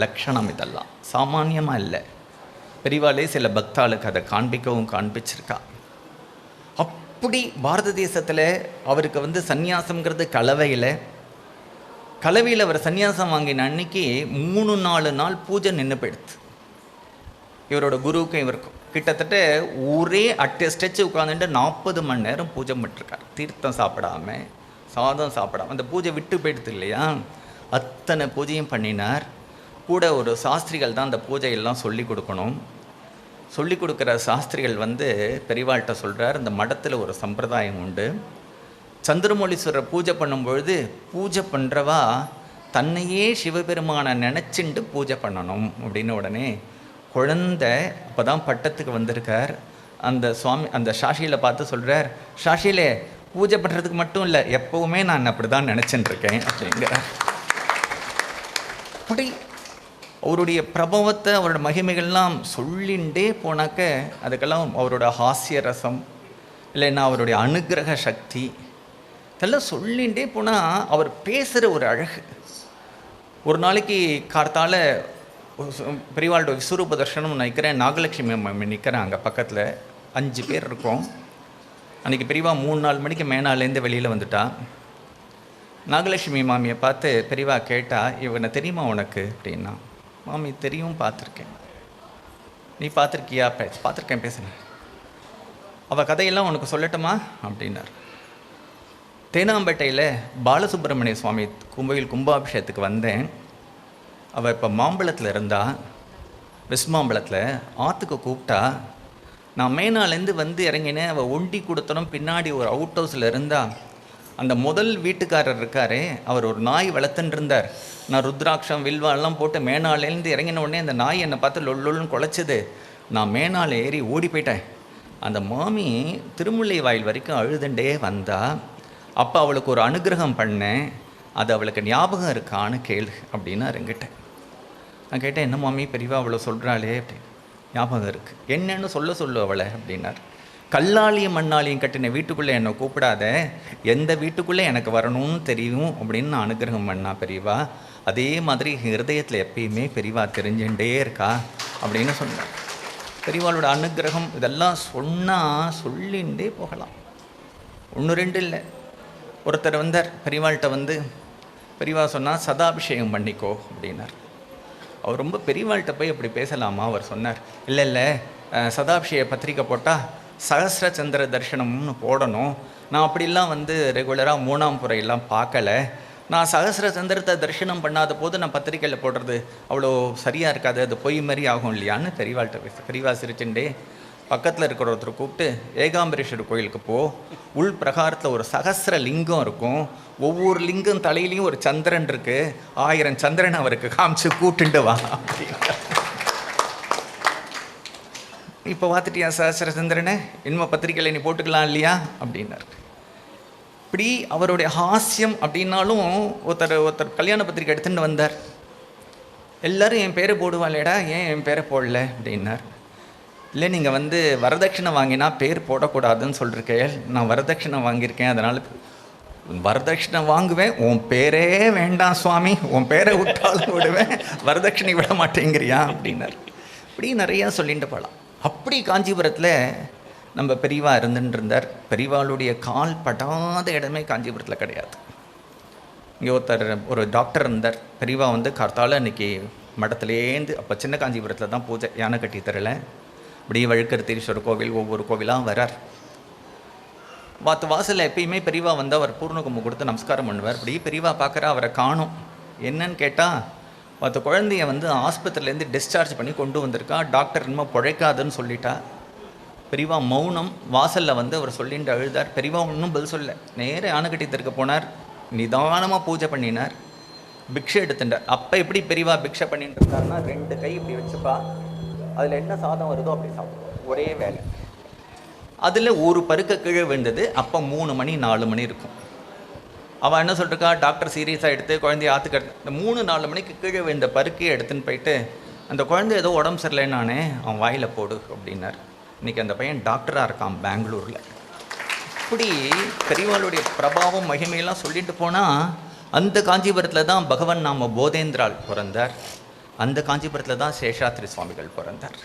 லக்ஷணம். இதெல்லாம் சாமானியமாக இல்லை. பெரிவாலே சில பக்தாளுக்கு அதை காண்பிக்கவும் காண்பிச்சிருக்கா. அப்படி பாரத தேசத்தில் அவருக்கு சந்நியாசங்கிறது கலவையில் அவர் சந்நியாசம் வாங்கின அன்னைக்கு 3-4 நாள் பூஜை நின்று போயிடுது. இவரோட குருவுக்கும் இவருக்கும் கிட்டத்தட்ட ஒரே ஸ்டெச்சு உட்காந்துட்டு 40 மணி நேரம் பூஜை பண்ணிருக்கார். தீர்த்தம் சாப்பிடாம, சாதம் சாப்பிடாம. அந்த பூஜை விட்டு போயிடுது இல்லையா, அத்தனை பூஜையும் பண்ணினார். கூட ஒரு சாஸ்திரிகள் தான் அந்த பூஜையெல்லாம் சொல்லி கொடுக்கணும். சொல்லி கொடுக்குற சாஸ்திரிகள் பெரியவாள்கிட்ட சொல்கிறார், இந்த மடத்தில் ஒரு சம்பிரதாயம் உண்டு. சந்திரமௌலீஸ்வரர் பூஜை பண்ணும்பொழுது பூஜை பண்ணுறவா தன்னையே சிவபெருமானை நினச்சிண்டு பூஜை பண்ணணும் அப்படின்னு. உடனே குழந்தை அப்போ தான் பட்டத்துக்கு வந்திருக்கார். அந்த சுவாமி அந்த சாஷியில் பார்த்து சொல்கிறார், சாஷியிலே பூஜை பண்ணுறதுக்கு மட்டும் இல்லை, எப்போவுமே நான் அப்படி தான் நினச்சின்னு இருக்கேன் அப்படிங்கிறார். அப்படி அவருடைய பிரபவத்தை, அவரோட மகிமைகள்லாம் சொல்லிகிட்டே போனாக்க அதுக்கெல்லாம் அவரோட ஹாஸ்ய ரசம் இல்லைன்னா அவருடைய அனுகிரக சக்தி இதெல்லாம் சொல்லிகிட்டே போனால் அவர் பேசுகிற ஒரு அழகு. ஒரு நாளைக்கு கார்த்தால பெரியவாளோட விஸ்வரூப தர்ஷனம் நினைக்கிறேன், நாகலட்சுமி அம்மா நிற்கிறாங்க பக்கத்தில், 5 பேர் இருக்கோம். அன்றைக்கி பெரியவா 3-4 மணிக்கு மேனாலேருந்து வெளியில் வந்துட்டா. நாகலட்சுமி மாமியை பார்த்து பெரியவா கேட்டா, இவனை தெரியுமா உனக்கு அப்படின்னா. மாமி தெரியும், பார்த்துருக்கேன். நீ பார்த்துருக்கியா? பார்த்துருக்கேன், பேசுனேன். அவள் கதையெல்லாம் உனக்கு சொல்லட்டுமா அப்படின்னார். தேனாம்பேட்டையில் பாலசுப்ரமணிய சுவாமி கோயில் கும்பாபிஷேகத்துக்கு வந்தேன். அவள் இப்போ மாம்பழத்தில் இருந்தா, வெஸ்ட் மாம்பழத்தில் ஆற்றுக்கு கூப்பிட்டா. நான் மேனாலேருந்து இறங்கினேன். அவள் ஒண்டி கொடுத்தனும் பின்னாடி ஒரு அவுட் ஹவுஸில் இருந்தா. அந்த முதல் வீட்டுக்காரர் இருக்காரே, அவர் ஒரு நாய் வளர்த்துன்னு இருந்தார். நான் ருத்ராட்சம் வில்வாலாம் போட்டு மேனாலேருந்து இறங்கின உடனே அந்த நாய் என்னை பார்த்து லொல்லுன்னு குலைச்சிது. நான் மேனால ஏறி ஓடி போயிட்டேன். அந்த மாமி திருமுல்லை வாயில் வரைக்கும் அழுதுண்டே வந்தா. அப்போ அவளுக்கு ஒரு அனுகிரகம் பண்ணேன், அது அவளுக்கு ஞாபகம் இருக்கான்னு கேளு அப்படின்னு என்கிட்ட. நான் கேட்டேன், என்ன மாமி பெரியவா அவ்வளோ சொல்கிறாளே அப்படின்னு. ஞாபகம் இருக்குது, என்னன்னு சொல்லு அவளை அப்படின்னார். கல்லாளியும் மண்ணாளியும் கட்டின வீட்டுக்குள்ளே என்னை கூப்பிடாத, எந்த வீட்டுக்குள்ளே எனக்கு வரணும்னு தெரியும் அப்படின்னு நான் அனுகிரகம் பண்ணா பெரியவா. அதே மாதிரி ஹிருதயத்தில் எப்பயுமே பெரியவா தெரிஞ்சுட்டே இருக்கா அப்படின்னு சொன்னார். பெரியவாளோட அனுகிரகம் இதெல்லாம் சொன்னால் சொல்லிகிட்டே போகலாம். 1-2 இல்லை. ஒருத்தர் வந்தார் பெரியவாள்கிட்ட பெரியவா சொன்னால் சதாபிஷேகம் பண்ணிக்கோ அப்படின்னார். அவர் ரொம்ப பெரியவாள்கிட்ட போய் அப்படி பேசலாமா? அவர் சொன்னார், இல்லை சதாபிஷேக பத்திரிக்கை போட்டால் சகஸ்ர சந்திர தரிசனம்னு போடணும். நான் அப்படிலாம் ரெகுலராக 3ஆம் புறையெல்லாம் பார்க்கல. நான் சகஸ்ர சந்திரத்தை தரிசனம் பண்ணாத போது நான் பத்திரிக்கையில் போடுறது அவ்வளோ சரியாக இருக்காது, அது பொய் மாதிரி ஆகும் இல்லையான்னு பெரியவாள்கிட்ட பெரியவா சிரிச்சுண்டே பக்கத்தில் இருக்கிற ஒருத்தர் கூப்பிட்டு, ஏகாம்பரேஸ்வரர் கோயிலுக்கு போ, உள் பிரகாரத்தில் ஒரு சகஸ்ர லிங்கம் இருக்கும், ஒவ்வொரு லிங்கம் தலையிலையும் ஒரு சந்திரன் இருக்குது, 1000 சந்திரன் அவருக்கு காமிச்சு கூட்டுண்டு வா அப்படின்னா. இப்போ பார்த்துட்டியா சகஸ்ர சந்திரனை, இனிமே பத்திரிக்கையில் நீ போட்டுக்கலாம் இல்லையா அப்படின்னார். இப்படி அவருடைய ஹாஸ்யம் அப்படின்னாலும் ஒருத்தர் கல்யாண பத்திரிக்கை எடுத்துகிட்டு வந்தார். எல்லோரும் என் பேரை போடுவாளேடா, ஏன் என் பேரை போடல அப்படின்னார். இல்லை நீங்கள் வரதட்சணை வாங்கினா பேர் போடக்கூடாதுன்னு சொல்லிருக்கேன், நான் வரதட்சணை வாங்கியிருக்கேன், அதனால் வரதட்சணை வாங்குவேன், உன் பேரே வேண்டாம் சுவாமி, உன் பேரை விட்டாலும் விடுவேன், வரதட்சணை விட மாட்டேங்கிறியா அப்படின்னார். இப்படி நிறையா சொல்லிட்டு போகலாம். அப்படி காஞ்சிபுரத்தில் நம்ம பெரியவா இருந்துட்டு இருந்தார். பெரியவாளுடைய கால் படாத இடமே காஞ்சிபுரத்தில் கிடையாது. இங்கே ஒரு டாக்டர் இருந்தார். பெரியவா கார்த்தால அன்றைக்கி மடத்துலேருந்து, அப்போ சின்ன காஞ்சிபுரத்தில் தான் பூஜை, யானை கட்டி தரல. இப்படி வழுக்கருத்தீஸ்வரர் கோவில் ஒவ்வொரு கோவிலாக வரார். வாசலில் எப்பயுமே பெரியவா அவர் பூர்ணகும்பம் கொடுத்து நமஸ்காரம் பண்ணுவார். இப்படி பெரியவா பார்க்குற அவரை காணும். என்னன்னு கேட்டால், குழந்தைய ஆஸ்பத்திரியிலேருந்து டிஸ்சார்ஜ் பண்ணி கொண்டு வந்திருக்கா, டாக்டர் இன்னும் பிழைக்காதுன்னு சொல்லிட்டா. பெரியவா மௌனம். வாசலில் அவர் சொல்லிட்டு அழுதார். பெரியவா ஒன்றும் பதில் சொல்ல. நேராக யானை கட்டி தருக்க போனார். நிதானமாக பூஜை பண்ணினார். பிக்ஷை எடுத்துட்டார். அப்போ எப்படி பெரியவா பிக்ஷை பண்ணிட்டு இருந்தாருன்னா, 2 கை இப்படி வச்சுப்பா, அதில் என்ன சாதம் வருதோ அப்படி சாப்பிடுவோம், ஒரே வேலை. அதில் ஒரு பருக்க கீழே விழுந்தது. அப்போ 3 மணி 4 மணி இருக்கும். அவள் என்ன சொல்லிருக்கா, டாக்டர் சீரியஸாக எடுத்து குழந்தைய ஆற்றுக்க, இந்த 3-4 மணிக்கு கீழே விழுந்த பருக்கையை எடுத்துன்னு போயிட்டு, அந்த குழந்தை ஏதோ உடம்பு சரியில்லைன்னானே அவன் வாயில் போடு அப்படின்னார். இன்றைக்கி அந்த பையன் டாக்டராக இருக்கான் பெங்களூரில். இப்படி பெரியவாளுடைய பிரபாவம் மகிமையெல்லாம் சொல்லிட்டு போனால், அந்த காஞ்சிபுரத்தில் தான் பகவன் நாம போதேந்திரால் பிறந்தார். அந்த காஞ்சிபுரத்தில் தான் சேஷாத்ரி சுவாமிகள் பிறந்தார்.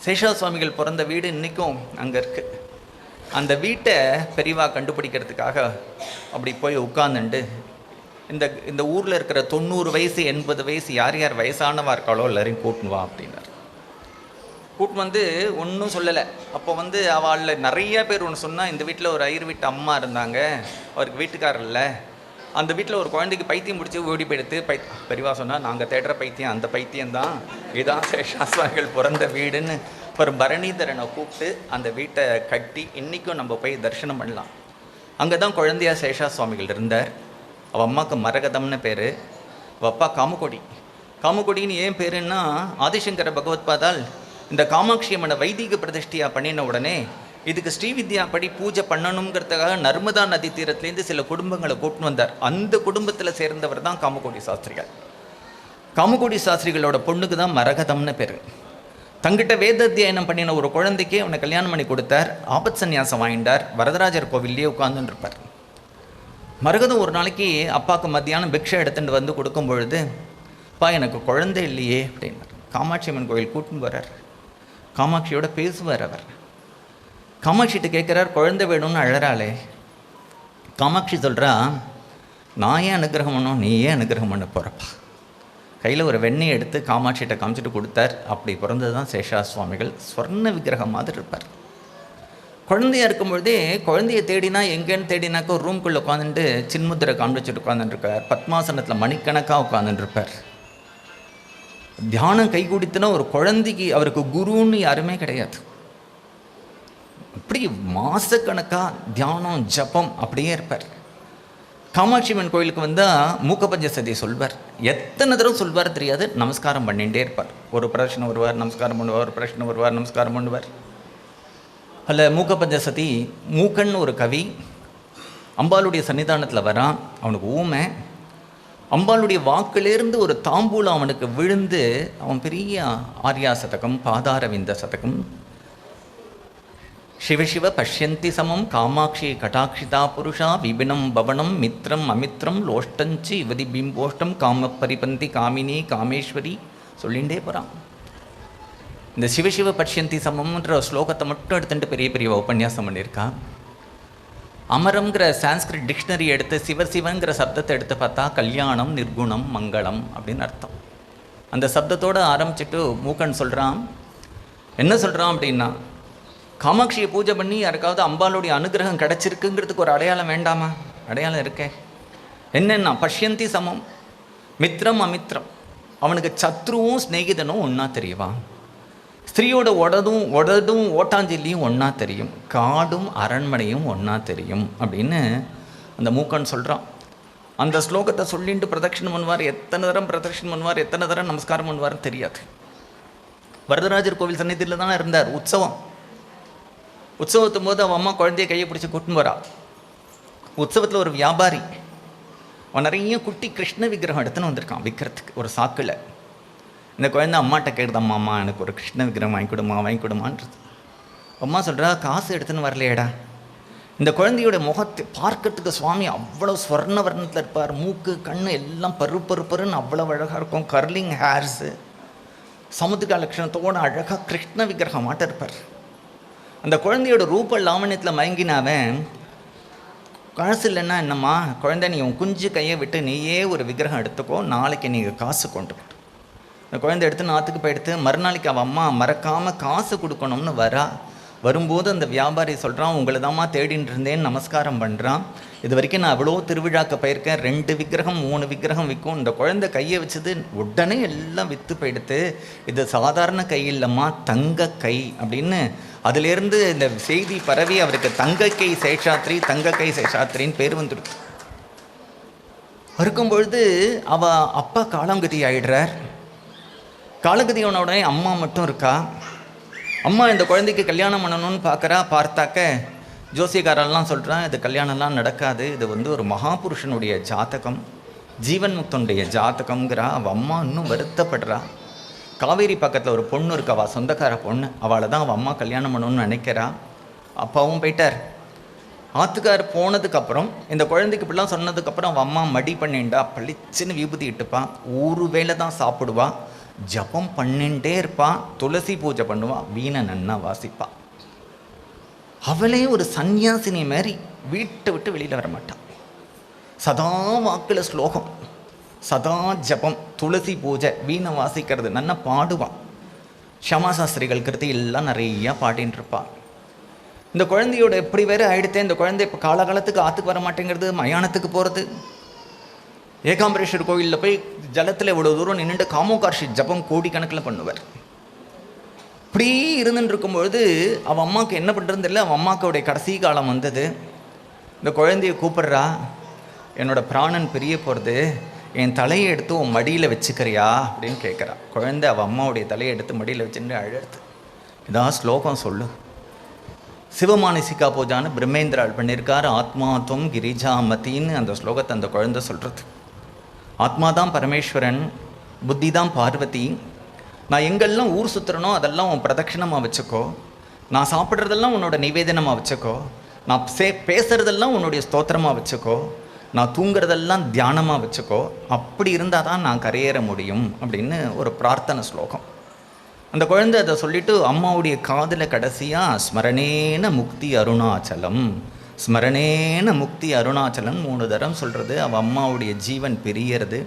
சேஷா சுவாமிகள் பிறந்த வீடு இன்றைக்கும் அங்கே இருக்குது. அந்த வீட்டை பெரியவா கண்டுபிடிக்கிறதுக்காக அப்படி போய் உட்காந்துண்டு, இந்த ஊரில் இருக்கிற 90 வயசு 80 வயசு யார் யார் வயசானவா இருக்காளோ எல்லாரையும் கூட்டுன்னு வா அப்படின்னார். கூட்டு வந்து ஒன்றும் சொல்லலை. அப்போ வந்து அவளில் நிறைய பேர் ஒன்று சொன்னால், இந்த வீட்டில் ஒரு ஐயர் வீட்டு அம்மா இருந்தாங்க, அவருக்கு வீட்டுக்காரர் இல்லை, அந்த வீட்டில் ஒரு குழந்தைக்கு பைத்தியம் பிடிச்சி ஓடி போயிடுத்து. பெரியவா சொன்னால், நாங்கள் தேடுற பைத்தியம் அந்த பைத்தியம்தான், இதுதான் சேஷாசுவாமிகள் பிறந்த வீடுன்னு ஒரு பரணிதரனை கூப்பிட்டு அந்த வீட்டை கட்டி இன்றைக்கும் நம்ம போய் தரிசனம் பண்ணலாம். அங்கே தான் குழந்தையா சேஷா சுவாமிகள் இருந்தார். அவள் அம்மாவுக்கு மரகதம்னு பேர், அவள் அப்பா காமகோடி. காமகோடின்னு ஏன் பேருன்னா, ஆதிசங்கர பகவத்பாதால் இந்த காமாட்சி அம்மனை வைதிக பிரதிஷ்டியாக பண்ணின உடனே இதுக்கு ஸ்ரீவித்யா படி பூஜை பண்ணணுங்கிறதுக்காக நர்மதா நதி தீரத்துலேருந்து சில குடும்பங்களை கூட்டின்னு வந்தார். அந்த குடும்பத்தில் சேர்ந்தவர் தான் காமகோடி சாஸ்திரிகள். காமகோடி சாஸ்திரிகளோட பொண்ணுக்கு தான் மரகதம்னு பேர். தங்கிட்ட வேத அத்தியாயனம் பண்ணின ஒரு குழந்தைக்கே அவனை கல்யாணம் பண்ணி கொடுத்தார். ஆபத் சன்னியாசம் வாங்கிட்டார். வரதராஜர் கோவில்லையே உட்கார்ந்துன்னு இருப்பார். மரகதம் ஒரு நாளைக்கு அப்பாவுக்கு மத்தியானம் பிக்ஷை எடுத்துட்டு வந்து கொடுக்கும் பொழுது, அப்பா எனக்கு குழந்தை இல்லையே அப்படின்னார். காமாட்சி அம்மன் கோவில் கூட்டின்னு போகிறார். காமாட்சியோட பேசுவார் அவர். காமாட்சிகிட்ட கேட்குறார், குழந்தை வேணும்னு அழறாளே. காமாட்சி சொல்கிறா, நான் ஏன் அனுகிரகம் பண்ணோம், நீ ஏன் அனுகிரகம் பண்ண போகிறப்பா. கையில் ஒரு வெண்ணெய் எடுத்து காமாட்சிகிட்ட காமிச்சிட்டு கொடுத்தார். அப்படி பிறந்தது தான் சேஷா சுவாமிகள். ஸ்வர்ண விக்கிரகம் மாதிரி இருப்பார். குழந்தையாக இருக்கும்பொழுதே குழந்தைய தேடினா எங்கேன்னு தேடினாக்கா ஒரு ரூம்குள்ளே உட்காந்துட்டு சின்முத்திரை காமிச்சிட்டு உட்காந்துட்டுருக்கார். பத்மாசனத்தில் மணிக்கணக்காக உட்காந்துட்டுருப்பார். தியானம் கை குடித்துனா ஒரு குழந்தைக்கு அவருக்கு குருன்னு யாருமே கிடையாது. அப்படி மாசக்கணக்காக தியானம் ஜபம் அப்படியே இருப்பார். காமாட்சி அம்மன் கோயிலுக்கு வந்தால் மூக்கபஞ்ச சதி சொல்வார். எத்தனை தடவை சொல்வார் தெரியாது. நமஸ்காரம் பண்ணிகிட்டே இருப்பார். ஒரு பிரதட்சணம் வருவார், நமஸ்காரம் பண்ணுவார், ஒரு பிரதட்சணம் வருவார், நமஸ்காரம் பண்ணுவார். அதில் மூக்கபஞ்ச சதி, மூக்கன்னு ஒரு கவி அம்பாளுடைய சன்னிதானத்தில் வரான். அவனுக்கு ஊமை. அம்பாளுடைய வாக்கிலேருந்து ஒரு தாம்பூலம் அவனுக்கு விழுந்து அவன் பெரிய ஆர்யா சதகம், பாதாரவிந்த சதகம், சிவசிவ பஷ்யந்தி சமம் காமாட்சி கடாட்சிதா புருஷா விபினம் பவனம் மித்ரம் அமித்ரம் லோஷ்டஞ்சி இவதி பிம்போஷ்டம் காம பரிபந்தி காமினி காமேஸ்வரி சொல்லிகிட்டே போகிறான். இந்த சிவசிவ பஷ்யந்தி சமம்ன்ற ஸ்லோகத்தை மட்டும் எடுத்துட்டு பெரிய பெரிய உபன்யாசம் பண்ணியிருக்கா. அமரம்ங்கிற சான்ஸ்கிரிட் டிக்ஷனரி எடுத்து சிவசிவங்கிற சப்தத்தை எடுத்து பார்த்தா கல்யாணம் நிர்குணம் மங்களம் அப்படின்னு அர்த்தம். அந்த சப்தத்தோடு ஆரம்பிச்சுட்டு மூக்கன் சொல்கிறான். என்ன சொல்கிறான் அப்படின்னா, காமாட்சியை பூஜை பண்ணி யாருக்காவது அம்பாளுடைய அனுகிரகம் கிடச்சிருக்குங்கிறதுக்கு ஒரு அடையாளம் வேண்டாமா? அடையாளம் இருக்கே. என்னென்னா பஷ்யந்தி சமம், மித்ரம் அமித்ரம். அவனுக்கு சத்ருவும் ஸ்நேகிதனும் ஒன்றா தெரியவா. ஸ்திரீயோட உடதும் ஓட்டாஞ்சலியும் ஒன்றா தெரியும். காடும் அரண்மனையும் ஒன்றா தெரியும் அப்படின்னு அந்த மூக்கன் சொல்கிறான். அந்த ஸ்லோகத்தை சொல்லிட்டு பிரதட்சணம் பண்ணுவார். எத்தனை தரம் பிரதட்சணம் பண்ணுவார், எத்தனை தரம் நமஸ்காரம் பண்ணுவார்னு தெரியாது. வரதராஜர் கோவில் சந்நிதியில் தானே இருந்தார். உற்சவத்தும் போது அவன் அம்மா குழந்தைய கையை பிடிச்சி கூட்டின்னு போகிறா. உற்சவத்தில் ஒரு வியாபாரி அவன் நிறைய குட்டி கிருஷ்ண விக்கிரகம் எடுத்துன்னு வந்திருக்கான் விற்கிறதுக்கு ஒரு சாக்கில். இந்த குழந்தை அம்மாட்ட கேட்குது, அம்மா எனக்கு ஒரு கிருஷ்ண விக்கிரகம் வாங்கி கொடுமான்றது. அம்மா சொல்கிறா, காசு எடுத்துன்னு வரலையேடா. இந்த குழந்தையோட முகத்தை பார்க்கறதுக்கு சுவாமி அவ்வளோ ஸ்வர்ண வர்ணத்தில் இருப்பார். மூக்கு கண்ணு எல்லாம் பருன்னு அவ்வளோ அழகாக இருக்கும். கர்லிங் ஹேர்ஸு, சமுத்திர லட்சணத்தோடு அழகாக கிருஷ்ண விக்கிரகம் மாட்ட இருப்பார். அந்த குழந்தையோட ரூப லாவண்யத்தில் மயங்கினாவன், காசு இல்லைன்னா என்னம்மா குழந்தை, நீ உன் குஞ்சு கையை விட்டு நீயே ஒரு விக்கிரகம் எடுத்துக்கோ, நாளைக்கு நீங்கள் காசு கொண்டு போட்டு. அந்த குழந்தை எடுத்து நாற்றுக்கு போய் மறுநாளைக்கு அவன் அம்மா மறக்காமல் காசு கொடுக்கணும்னு வரும்போது அந்த வியாபாரி சொல்கிறான், உங்களை தாம்மா தேடின்னு இருந்தேன்னு நமஸ்காரம் பண்ணுறான். இது வரைக்கும் நான் அவ்வளோ திருவிழாக்க போயிருக்கேன், 2 விக்கிரகம் 3 விக்கிரகம் விற்கும். இந்த குழந்தை கையை வச்சது உடனே எல்லாம் விற்று போயிடுத்து. இது சாதாரண கை இல்லைம்மா, தங்க கை அப்படின்னு அதிலேருந்து இந்த செய்தி பரவி அவருக்கு தங்கக்கை சேஷாத்ரி, தங்கக்கை சேஷாத்ரின்னு பேர் வந்துடுது. இருக்கும் பொழுது அவள் அப்பா காலங்கதி ஆயிடுறார். காலங்கதி ஆன உடனே அம்மா மட்டும் இருக்கா. அம்மா இந்த குழந்தைக்கு கல்யாணம் பண்ணணும்னு பார்த்தாக்க ஜோசியக்காரெல்லாம் சொல்கிறான், இது கல்யாணம்லாம் நடக்காது, இது ஒரு மகாபுருஷனுடைய ஜாதகம், ஜீவன் முக்தனுடைய ஜாதகம்ங்கிறா. அவள் அம்மா இன்னும் வருத்தப்படுறா. காவேரி பக்கத்தில் ஒரு பொண்ணு இருக்கு, அவள் சொந்தக்கார பொண்ணு, அவளை தான் அவள் அம்மா கல்யாணம் பண்ணணும்னு நினைக்கிறா. அப்பாவும் போயிட்டார். ஆத்துக்கார் போனதுக்கப்புறம் இந்த குழந்தைக்கு இப்படிலாம் சொன்னதுக்கப்புறம் அவள் அம்மா மடி பண்ணிண்டா, பளிச்சுன்னு விபூதி இட்டுப்பான், ஒரு வேளை தான் சாப்பிடுவா, ஜபம் பண்ணிகிட்டே இருப்பான், துளசி பூஜை பண்ணுவான், வீணை நன்னா வாசிப்பான். அவளே ஒரு சன்னியாசினி மாதிரி வீட்டை விட்டு வெளியில் வர மாட்டான். சதா வாக்கில் ஸ்லோகம், சதா ஜபம், துளசி பூஜை, வீணை வாசிக்கிறது, நல்லா பாடுவான். ஷமாசாஸ்திரிகள் கிருத்தி எல்லாம் நிறையா பாடின்னு இருப்பான். இந்த குழந்தையோட எப்படி வேறு ஆகிடுத்தே, இந்த குழந்தை இப்போ காலகாலத்துக்கு ஆற்றுக்கு வர மாட்டேங்கிறது, மயானத்துக்கு போகிறது. ஏகாம்பரேஸ்வர் கோவிலில் போய் ஜலத்தில் இவ்வளோ தூரம் நின்றுட்டு காமோகார்ஷி ஜபம் கோடிக்கணக்கில் பண்ணுவார். இப்படி இருந்துட்டு இருக்கும்பொழுது அவன் அம்மாவுக்கு என்ன பண்ணுறதுன்னு தெரியல. அவன் அம்மாவுடைய கடைசி காலம் வந்தது. இந்த குழந்தைய கூப்பிட்றா, என்னோட பிராணன் பிரிய போகிறது, என் தலையை எடுத்து உன் மடியில் வச்சுக்கிறியா அப்படின்னு கேட்குறா. குழந்தை அவள் அம்மாவுடைய தலையை எடுத்து மடியில் வச்சுட்டு அழுது. இதான் ஸ்லோகம் சொல்லு. சிவமானசிகா பூஜான்னு பிரம்மேந்திரால் பண்ணியிருக்கார். ஆத்மாத்வம் கிரிஜாமத்தின்னு அந்த ஸ்லோகத்தை அந்த குழந்தை சொல்கிறது. ஆத்மா தான் பரமேஸ்வரன், புத்தி தான் பார்வதி. நான் எங்கெல்லாம் ஊர் சுற்றுறனோ அதெல்லாம் உன் பிரதட்சிணமாக வச்சுக்கோ, நான் சாப்பிட்றதெல்லாம் உன்னோட நிவேதனமாக வச்சுக்கோ, நான் பேசுகிறதெல்லாம் உன்னுடைய ஸ்தோத்திரமாக வச்சுக்கோ, நான் தூங்குறதெல்லாம் தியானமாக வச்சுக்கோ, அப்படி இருந்தால் தான் நான் கரையேற முடியும் அப்படின்னு ஒரு பிரார்த்தனை ஸ்லோகம். அந்த குழந்தை அதை சொல்லிவிட்டு அம்மாவுடைய காதில் கடைசியாக ஸ்மரணேன முக்தி அருணாச்சலம், ஸ்மரணேன முக்தி அருணாச்சலம் 3 தரம் சொல்கிறது. அவள் அம்மாவுடைய ஜீவன் பிரியறது.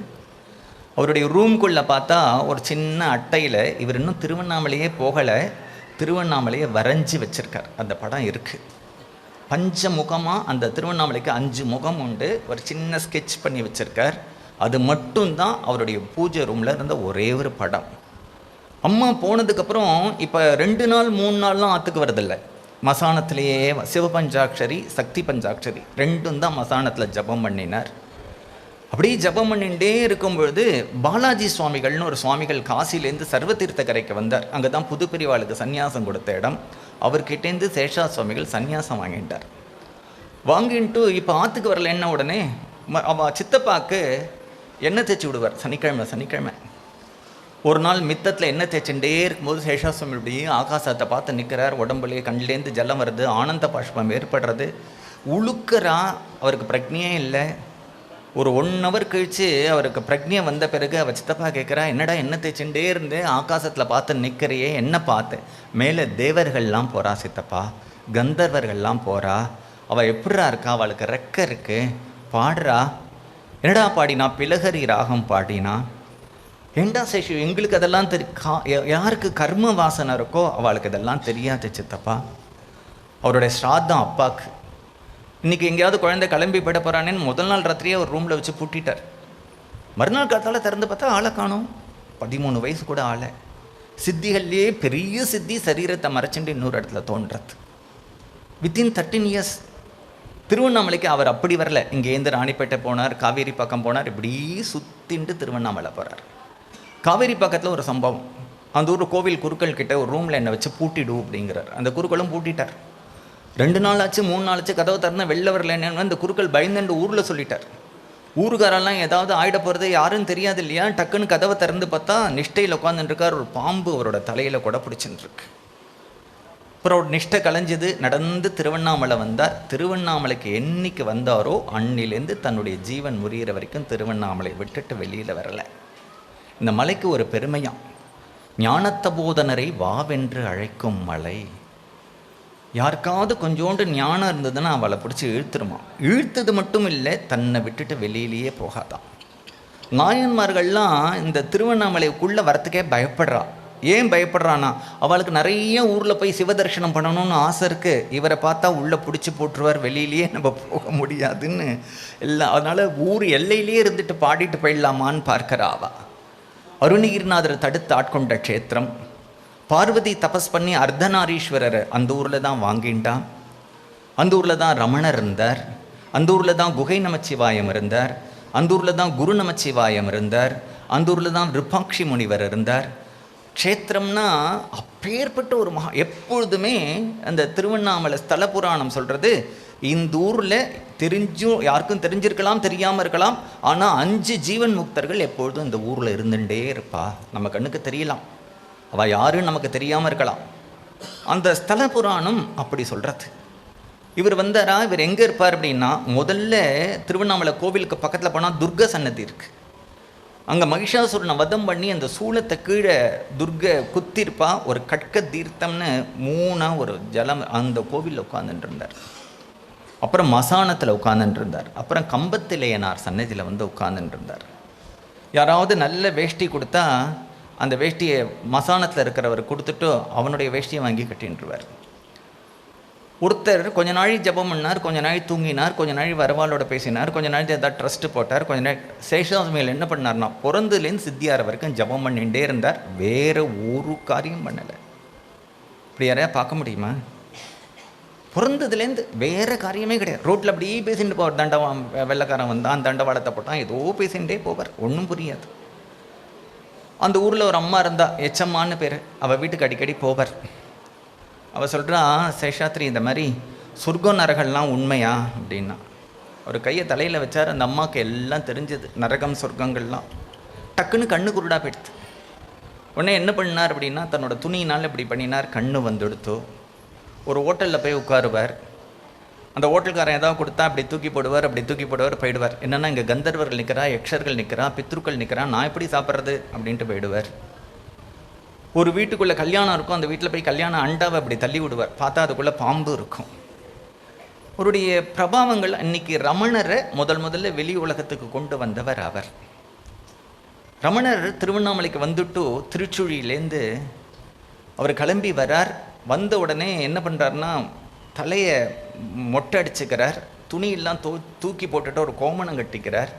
அவருடைய ரூம்குள்ளே பார்த்தா ஒரு சின்ன அட்டையில் இவர் இன்னும் திருவண்ணாமலையே போகலை, திருவண்ணாமலையை வரைஞ்சி வச்சுருக்கார். அந்த படம் இருக்குது. பஞ்சமுகமாக அந்த திருவண்ணாமலைக்கு 5 முகம் உண்டு. ஒரு சின்ன ஸ்கெட்ச் பண்ணி வச்சுருக்கார். அது மட்டும்தான் அவருடைய பூஜை ரூமில் இருந்த ஒரே ஒரு படம். அம்மா போனதுக்கப்புறம் இப்போ 2 நாள் 3 நாள்லாம் ஆற்றுக்கு வரதில்லை. மசானத்திலேயே சிவபஞ்சாட்சரி சக்தி பஞ்சாட்சரி 2ம் தான் மசானத்தில் ஜபம் பண்ணினார். அப்படியே ஜபம் பண்ணிகிட்டே இருக்கும்பொழுது பாலாஜி சுவாமிகள்னு ஒரு சுவாமிகள் காசிலேருந்து சர்வதீர்த்த கரைக்கு வந்தார். அங்கே தான் புது பெரியவாளுக்கு சன்னியாசம் கொடுத்த இடம். அவர்கிட்டேருந்து சேஷா சுவாமிகள் சன்னியாசம் வாங்கிட்டார். வாங்கிட்டு இப்போ ஆற்றுக்கு வரல என்ன உடனே அவள் சித்தப்பாக்கு எண்ணெய் தேய்ச்சி விடுவார். சனிக்கிழமை ஒரு நாள் மித்தத்தில் எண்ணெய் தேய்ச்சிட்டே இருக்கும்போது சேஷாசுவாமி இப்படி ஆகாசத்தை பார்த்து நிற்கிறார். உடம்புலேயே கண்ணிலேருந்து ஜலம் வருது, ஆனந்த பாஷ்பம் ஏற்படுறது, உழுக்கிறா. அவருக்கு பிரக்னியே இல்லை. ஒரு 1 hour கழித்து அவருக்கு பிரக்னியை வந்த பிறகு அவள் சித்தப்பா கேட்குறா, என்னடா எண்ணெய் தேய்ச்சிட்டே இருந்து ஆகாசத்தில் பார்த்து நிற்கிறையே, என்ன பார்த்து? மேலே தேவர்கள்லாம் போகிறா சித்தப்பா, கந்தர்வர்கள்லாம் போகிறா, அவள் எப்படிரா இருக்கா, அவளுக்கு ரெக்க இருக்குது, பாடுறா. என்னடா பாடினா? பிலகரி ராகம் பாடினா. ஏண்டா சேஷு, எங்களுக்கு அதெல்லாம் யாருக்கு கர்ம வாசனை இருக்கோ அவளுக்கு இதெல்லாம் தெரியாது சித்தப்பா. அவருடைய ஸ்ராத்தம் அப்பாவுக்கு. இன்றைக்கி எங்கேயாவது குழந்தை கிளம்பி போயிட போகிறானேன்னு முதல் நாள் ராத்திரியே ஒரு ரூமில் வச்சு பூட்டிட்டார். மறுநாள் காலத்தால் திறந்து பார்த்தா ஆளை காணும். 13 வயசு கூட ஆளை. சித்திகள்லேயே பெரிய சித்தி சரீரத்தை மறைச்சிட்டு இன்னொரு இடத்துல தோன்றது. Within 13 years. திருவண்ணாமலைக்கு அவர் அப்படி வரல. இங்கேருந்து ராணிப்பேட்டை போனார், காவேரி பக்கம் போனார், இப்படி சுற்றின்ட்டு திருவண்ணாமலை போகிறார். காவேரி பக்கத்தில் ஒரு சம்பவம். அந்த ஊர் கோவில் குருக்கள் கிட்ட ஒரு ரூமில் என்னை வச்சு பூட்டிடு அப்படிங்கிறார். அந்த குருக்களும் பூட்டிட்டார். 2 நாள் ஆச்சு 3 நாள் ஆச்சு, கதவை திறந்தா வெளில வரல. என்னன்னு அந்த குருக்கள் பயந்துண்டு ஊரில் சொல்லிட்டார். ஊருக்காரெல்லாம் ஏதாவது ஆகிட போகிறது யாருன்னு தெரியாது இல்லையா. டக்குன்னு கதவை திறந்து பார்த்தா நிஷ்டையில் உட்காந்துட்டுருக்கார். ஒரு பாம்பு அவரோட தலையில் கூட பிடிச்சின்னு. அப்புறம் அவர் நிஷ்டை கலைஞ்சது. நடந்து திருவண்ணாமலை வந்தார். திருவண்ணாமலைக்கு என்னைக்கு வந்தாரோ அன்னிலேருந்து தன்னுடைய ஜீவன் முறிகிற வரைக்கும் திருவண்ணாமலை விட்டுட்டு வெளியில் வரலை. இந்த மலைக்கு ஒரு பெருமையாம், ஞானத்த போதனரை வாவென்று அழைக்கும் மலை. யாருக்காவது கொஞ்சோண்டு ஞானம் இருந்ததுன்னா அவளை பிடிச்சி இழுத்துருமா. இழுத்தது மட்டும் இல்லை, தன்னை விட்டுட்டு வெளியிலேயே போகாதான். நாயன்மார்கள்லாம் இந்த திருவண்ணாமலைக்குள்ளே வரத்துக்கே பயப்படுறா. ஏன் பயப்படுறான்னா, அவளுக்கு நிறைய ஊரில் போய் சிவதர்சனம் பண்ணணும்னு ஆசை இருக்குது. இவரை பார்த்தா உள்ளே பிடிச்சி போட்டுருவார், வெளியிலேயே நம்ம போக முடியாதுன்னு எல்லாம். அதனால் ஊர் எல்லையிலேயே இருந்துட்டு பாடிட்டு போயிடலாமான்னு பார்க்குறா அவள். அருணகிரிநாதரை தடுத்து ஆட்கொண்ட க்ஷேத்திரம். பார்வதி தபஸ் பண்ணி அர்த்தநாரீஸ்வரர் அந்த ஊரில் தான் வாங்கிட்டான். அந்த ஊரில் தான் ரமணர் இருந்தார். அந்த ஊரில் தான் குகை நமச்சிவாயம் இருந்தார். அந்த ஊரில் தான் குரு நமச்சிவாயம் இருந்தார், அந்த ஊரில் தான் விருப்பாட்சி முனிவர் இருந்தார். க்ஷேத்திரம்னா அப்பேற்பட்ட ஒரு எப்பொழுதுமே அந்த திருவண்ணாமலை ஸ்தல புராணம் சொல்கிறது, இந்த ஊரில் தெரிஞ்சும் யாருக்கும் தெரிஞ்சிருக்கலாம், தெரியாமல் இருக்கலாம், ஆனால் 5 ஜீவன் முக்தர்கள் எப்பொழுதும் இந்த ஊரில் இருந்துகிட்டே இருப்பா. நம்ம கண்ணுக்கு தெரியலாம், அவள் யாருன்னு நமக்கு தெரியாமல் இருக்கலாம். அந்த ஸ்தல புராணம் அப்படி சொல்கிறது. இவர் வந்தாரா, இவர் எங்கே இருப்பார் அப்படின்னா, முதல்ல திருவண்ணாமலை கோவிலுக்கு பக்கத்தில் போனால் துர்க சன்னதி இருக்குது. அங்கே மகிஷாசுரனை வதம் பண்ணி அந்த சூளத்தை கீழே துர்கை குத்திருப்பா. ஒரு கட்க தீர்த்தம்னு 3 ஒரு ஜலம் அந்த கோவிலில் உட்காந்துட்டு இருந்தார். அப்புறம் மசானத்தில் உட்காந்துட்டு இருந்தார். அப்புறம் கம்பத்திலேயனார் சன்னதியில் வந்து உட்காந்துட்டு இருந்தார். யாராவது நல்ல வேஷ்டி கொடுத்தா அந்த வேஷ்டியை மசானத்தில் இருக்கிறவர் கொடுத்துட்டு அவனுடைய வேஷ்டியை வாங்கி கட்டின்றுவார். ஒருத்தர் கொஞ்ச நாள் ஜபம் பண்ணார், கொஞ்ச நாள் தூங்கினார், கொஞ்ச நாள் வரவாளோட பேசினார், கொஞ்ச நாள் ஏதாவது ட்ரஸ்ட்டு போட்டார், கொஞ்ச நாள் சேஷாசுமையில் என்ன பண்ணார்னா பிறந்துலேருந்து சித்தியார் வரைக்கும் ஜபம் பண்ணிகிட்டே இருந்தார். வேறு ஒரு காரியம் பண்ணலை. இப்படி யாரையா பார்க்க முடியுமா? பிறந்ததுலேருந்து வேறு காரியமே கிடையாது. ரோட்டில் அப்படியே பேசிட்டு போவார். தண்டவாளம் வெள்ளைக்காரன் வந்தான், தண்டவாளத்தை போட்டான், ஏதோ பேசிகிட்டே போவார், ஒன்றும் புரியாது. அந்த ஊரில் ஒரு அம்மா இருந்தா, எச்சம்மான்னு பேர். அவள் வீட்டுக்கு அடிக்கடி போவார். அவள் சொல்கிறா, சேஷாத்ரி இந்த மாதிரி சொர்க்கம் நரகம்லாம் உண்மையா அப்படின்னா. அவர் கையை தலையில் வச்சார். அந்த அம்மாவுக்கு எல்லாம் தெரிஞ்சது, நரகம் சொர்க்கங்கள்லாம். டக்குன்னு கண்ணு குருடா போயிடுது. உடனே என்ன பண்ணார் அப்படின்னா, தன்னோட துணியினால் இப்படி பண்ணினார், கண்ணு வந்துடுத்தோ. ஒரு ஹோட்டலில் போய் உட்காருவார். அந்த ஹோட்டல்காரன் ஏதாவது கொடுத்தா அப்படி தூக்கி போடுவார், அப்படி தூக்கி போடுவார், போயிடுவார். என்னென்னா இங்கே கந்தர்வர்கள் நிற்கிறா, யக்ஷர்கள் நிற்கிறா, பித்ருக்கள் நிற்கிறா, நான் எப்படி சாப்பிட்றது அப்படின்ட்டு போயிடுவார். ஒரு வீட்டுக்குள்ளே கல்யாணம் இருக்கும், அந்த வீட்டில் போய் கல்யாணம் அண்டாவை அப்படி தள்ளி விடுவார். பார்த்தா அதுக்குள்ளே பாம்பு இருக்கும். அவருடைய பிரபாவங்கள் அன்னைக்கு ரமணரை முதல்ல வெளி உலகத்துக்கு கொண்டு வந்தவர் அவர். ரமணர் திருவண்ணாமலைக்கு வந்துட்டு திருச்சுழியிலேருந்து அவர் கிளம்பி வரார். வந்த உடனே என்ன பண்ணுறாருன்னா, தலையை மொட்டை அடிச்சுக்கிறார், துணியெல்லாம் தூக்கி போட்டுட்டு ஒரு கோமணம் கட்டிக்கிறார்.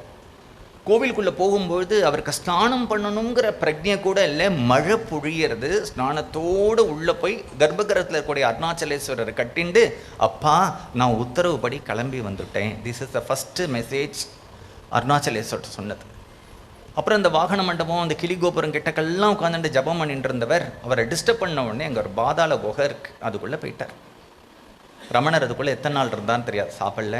கோவிலுக்குள்ளே போகும்பொழுது அவருக்கு ஸ்நானம் பண்ணணுங்கிற பிரஜை கூட இல்லை. மழை பொழியிறது. ஸ்நானத்தோடு உள்ளே போய் கர்ப்பகிரகத்தில் இருக்கக்கூடிய அருணாச்சலேஸ்வரரை கட்டிண்டு, அப்பா நான் உத்தரவுப்படி கிளம்பி வந்துட்டேன். This is the first message Arunachaleswarar சொன்னது. அப்புறம் அந்த வாகன மண்டபம், அந்த கிளி கோபுரம் கிட்டக்கெல்லாம் உட்காந்துட்டு ஜபம் பண்ணிட்டு இருந்தவர் அவரை டிஸ்டர்ப் பண்ண உடனே அங்கே ஒரு பாதாள குகை இருக்குது, அதுக்குள்ளே போயிட்டார். ரமணர் அதுக்குள்ளே எத்தனை நாள் இருந்தான்னு தெரியாது. சாப்பிடல,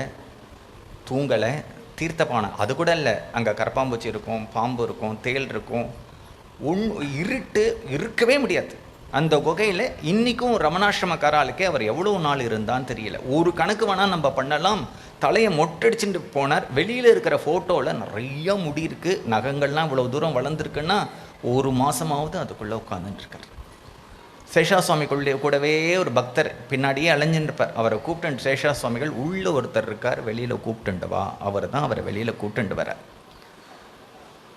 தூங்கலை, தீர்த்தப்பானை அது கூட இல்லை. அங்கே கரப்பாம்பூச்சி இருக்கும், பாம்பு இருக்கும், தேல் இருக்கும், இருட்டு, இருக்கவே முடியாது அந்த குகையில். இன்றைக்கும் ரமணாசிரமக்காராளுக்கே அவர் எவ்வளோ நாள் இருந்தான்னு தெரியல. ஒரு கணக்கு வேணால் நம்ம பண்ணலாம். தலையை மொட்டடிச்சுட்டு போனார். வெளியில் இருக்கிற ஃபோட்டோவில் நிறையா முடி இருக்குது, நகங்கள்லாம் இவ்வளோ தூரம் வளர்ந்துருக்குன்னா 1 மாதமாவது அதுக்குள்ளே உட்காந்துட்டுருக்கார். சேஷா சுவாமிக்குள்ளே கூடவே ஒரு பக்தர் பின்னாடியே அலைஞ்சுருப்பார். அவரை கூப்பிட்டு சேஷா சுவாமிகள் உள்ளே ஒருத்தர் இருக்கார், வெளியில் கூப்பிட்டுண்டு வா. அவர் தான் அவரை வெளியில் கூப்பிட்டுண்டு வரார்.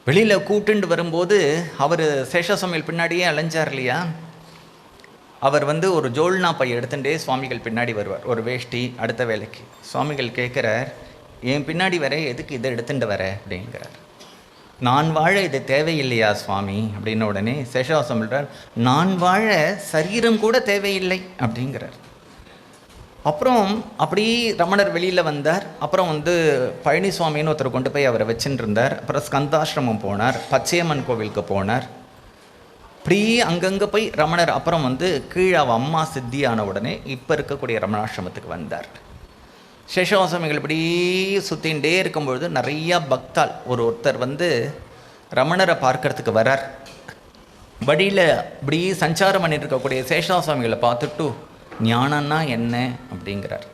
வெளியில் கூப்பிட்டுண்டு வரும்போது அவர் சேஷா சுவாமிகள் பின்னாடியே அலைஞ்சார் இல்லையா. அவர் ஒரு ஜோல்னா பை எடுத்துகிட்டே சுவாமிகள் பின்னாடி வருவார், ஒரு வேஷ்டி. அடுத்த வேலைக்கு சுவாமிகள் கேட்குறார், என் பின்னாடி வர எதுக்கு இதை எடுத்துகிட்டு வர அப்படிங்கிறார். நான் வாழ இது தேவையில்லையா சுவாமி அப்படின்ன உடனே சேஷாவசம் சொல்கிறார், நான் வாழ சரீரம் கூட தேவையில்லை அப்படிங்கிறார். அப்புறம் அப்படி ரமணர் வெளியில் வந்தார். அப்புறம் பழனிசுவாமின்னு ஒருத்தர் கொண்டு போய் அவரை வச்சுட்டு இருந்தார். அப்புறம் ஸ்கந்தாசிரமம் போனார், பச்சையம்மன் கோவிலுக்கு போனார். இப்படி அங்கங்கே போய் ரமணர் அப்புறம் கீழே அவ அம்மா சித்தியான உடனே இப்போ இருக்கக்கூடிய ரமணாசிரமத்துக்கு வந்தார். சேஷவாசமிகள் இப்படி சுற்றிகிட்டே இருக்கும்பொழுது நிறையா பக்தால் ஒருத்தர் ரமணரை பார்க்கறதுக்கு வரார். வழியில் இப்படி சஞ்சாரம் பண்ணிட்டு இருக்கக்கூடிய சேஷாசுவாமிகளை பார்த்துட்டு, ஞானம்னா என்ன அப்படிங்கிறார்.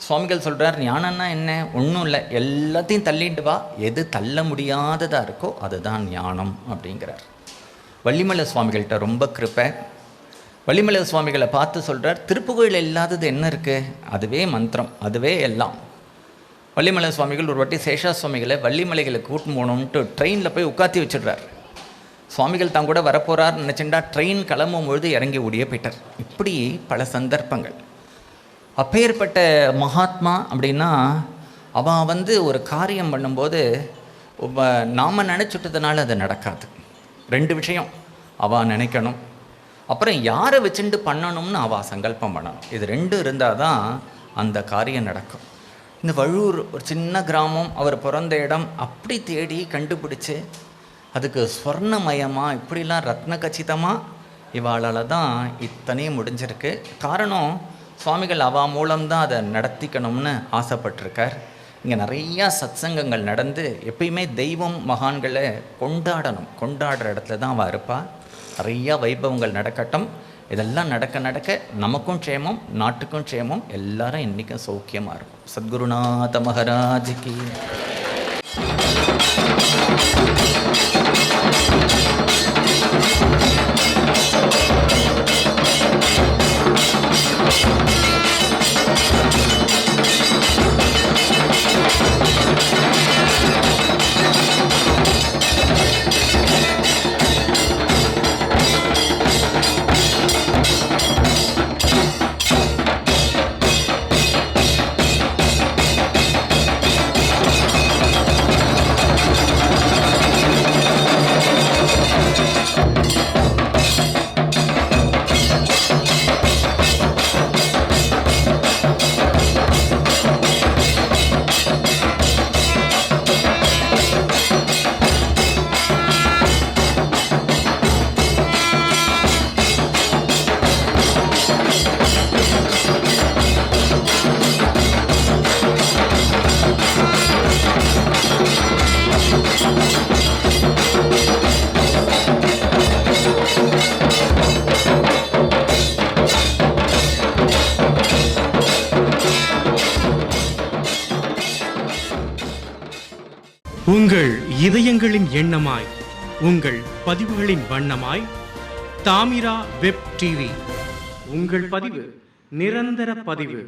சுவாமிகள் சொல்கிறார், ஞானம்னா என்ன, ஒன்றும் இல்லை, எல்லாத்தையும் தள்ளிட்டு வா, எது தள்ள முடியாததாக இருக்கோ அதுதான் ஞானம் அப்படிங்கிறார். வள்ளிமலை சுவாமிகள்கிட்ட ரொம்ப கிருப்பை. வள்ளிமலை சுவாமிகளை பார்த்து சொல்கிறார், திருப்புகழில் இல்லாதது என்ன இருக்குது, அதுவே மந்திரம், அதுவே எல்லாம். வள்ளிமலை சுவாமிகள் ஒரு வாட்டி சேஷா சுவாமிகளை வள்ளிமலைகளை கூட்டின்னு போகணுன்ட்டு ட்ரெயினில் போய் உட்காத்தி வச்சுடுறார். சுவாமிகள் தான் கூட வரப்போகிறார்னு நினச்சிண்டா ட்ரெயின் கிளம்பும் பொழுது இறங்கி ஓடியே போயிட்டார். இப்படி பல சந்தர்ப்பங்கள். அப்பேற்பட்ட மகாத்மா அப்படின்னா அவன் ஒரு காரியம் பண்ணும்போது நாம் நினச்சிட்டதுனால அது நடக்காது. 2 விஷயம் அவள் நினைக்கணும், அப்புறம் யாரை வச்சுட்டு பண்ணணும்னு அவள் சங்கல்பம் பண்ணணும். இது 2 இருந்தால் தான் அந்த காரியம் நடக்கும். இந்த வழூர் ஒரு சின்ன கிராமம், அவர் பிறந்த இடம், அப்படி தேடி கண்டுபிடிச்சு அதுக்கு ஸ்வர்ணமயமாக இப்படிலாம் ரத்ன கச்சிதமாக இவாளால் தான் இத்தனையும் முடிஞ்சிருக்கு. காரணம் சுவாமிகள் அவா மூலம்தான் அதை நடத்திக்கணும்னு ஆசைப்பட்டிருக்கார். இங்கே நிறையா சத்சங்கங்கள் நடந்து எப்பயுமே தெய்வம் மகான்களை கொண்டாடணும், கொண்டாடுற இடத்துல தான் அவள் இருப்பாள். நிறையா வைபவங்கள் நடக்கட்டும். இதெல்லாம் நடக்க நடக்க நமக்கும் க்ஷேமம், நாட்டுக்கும் க்ஷேமம், எல்லாரும் இன்றைக்கும் சௌக்கியமாக இருக்கும். சத்குருநாத மகாராஜுக்கு. உங்கள் இதயங்களின் எண்ணமாய், உங்கள் பதிவுகளின் வண்ணமாய் தாமிரா வெப் டிவி. உங்கள் பதிவு நிரந்தர பதிவு.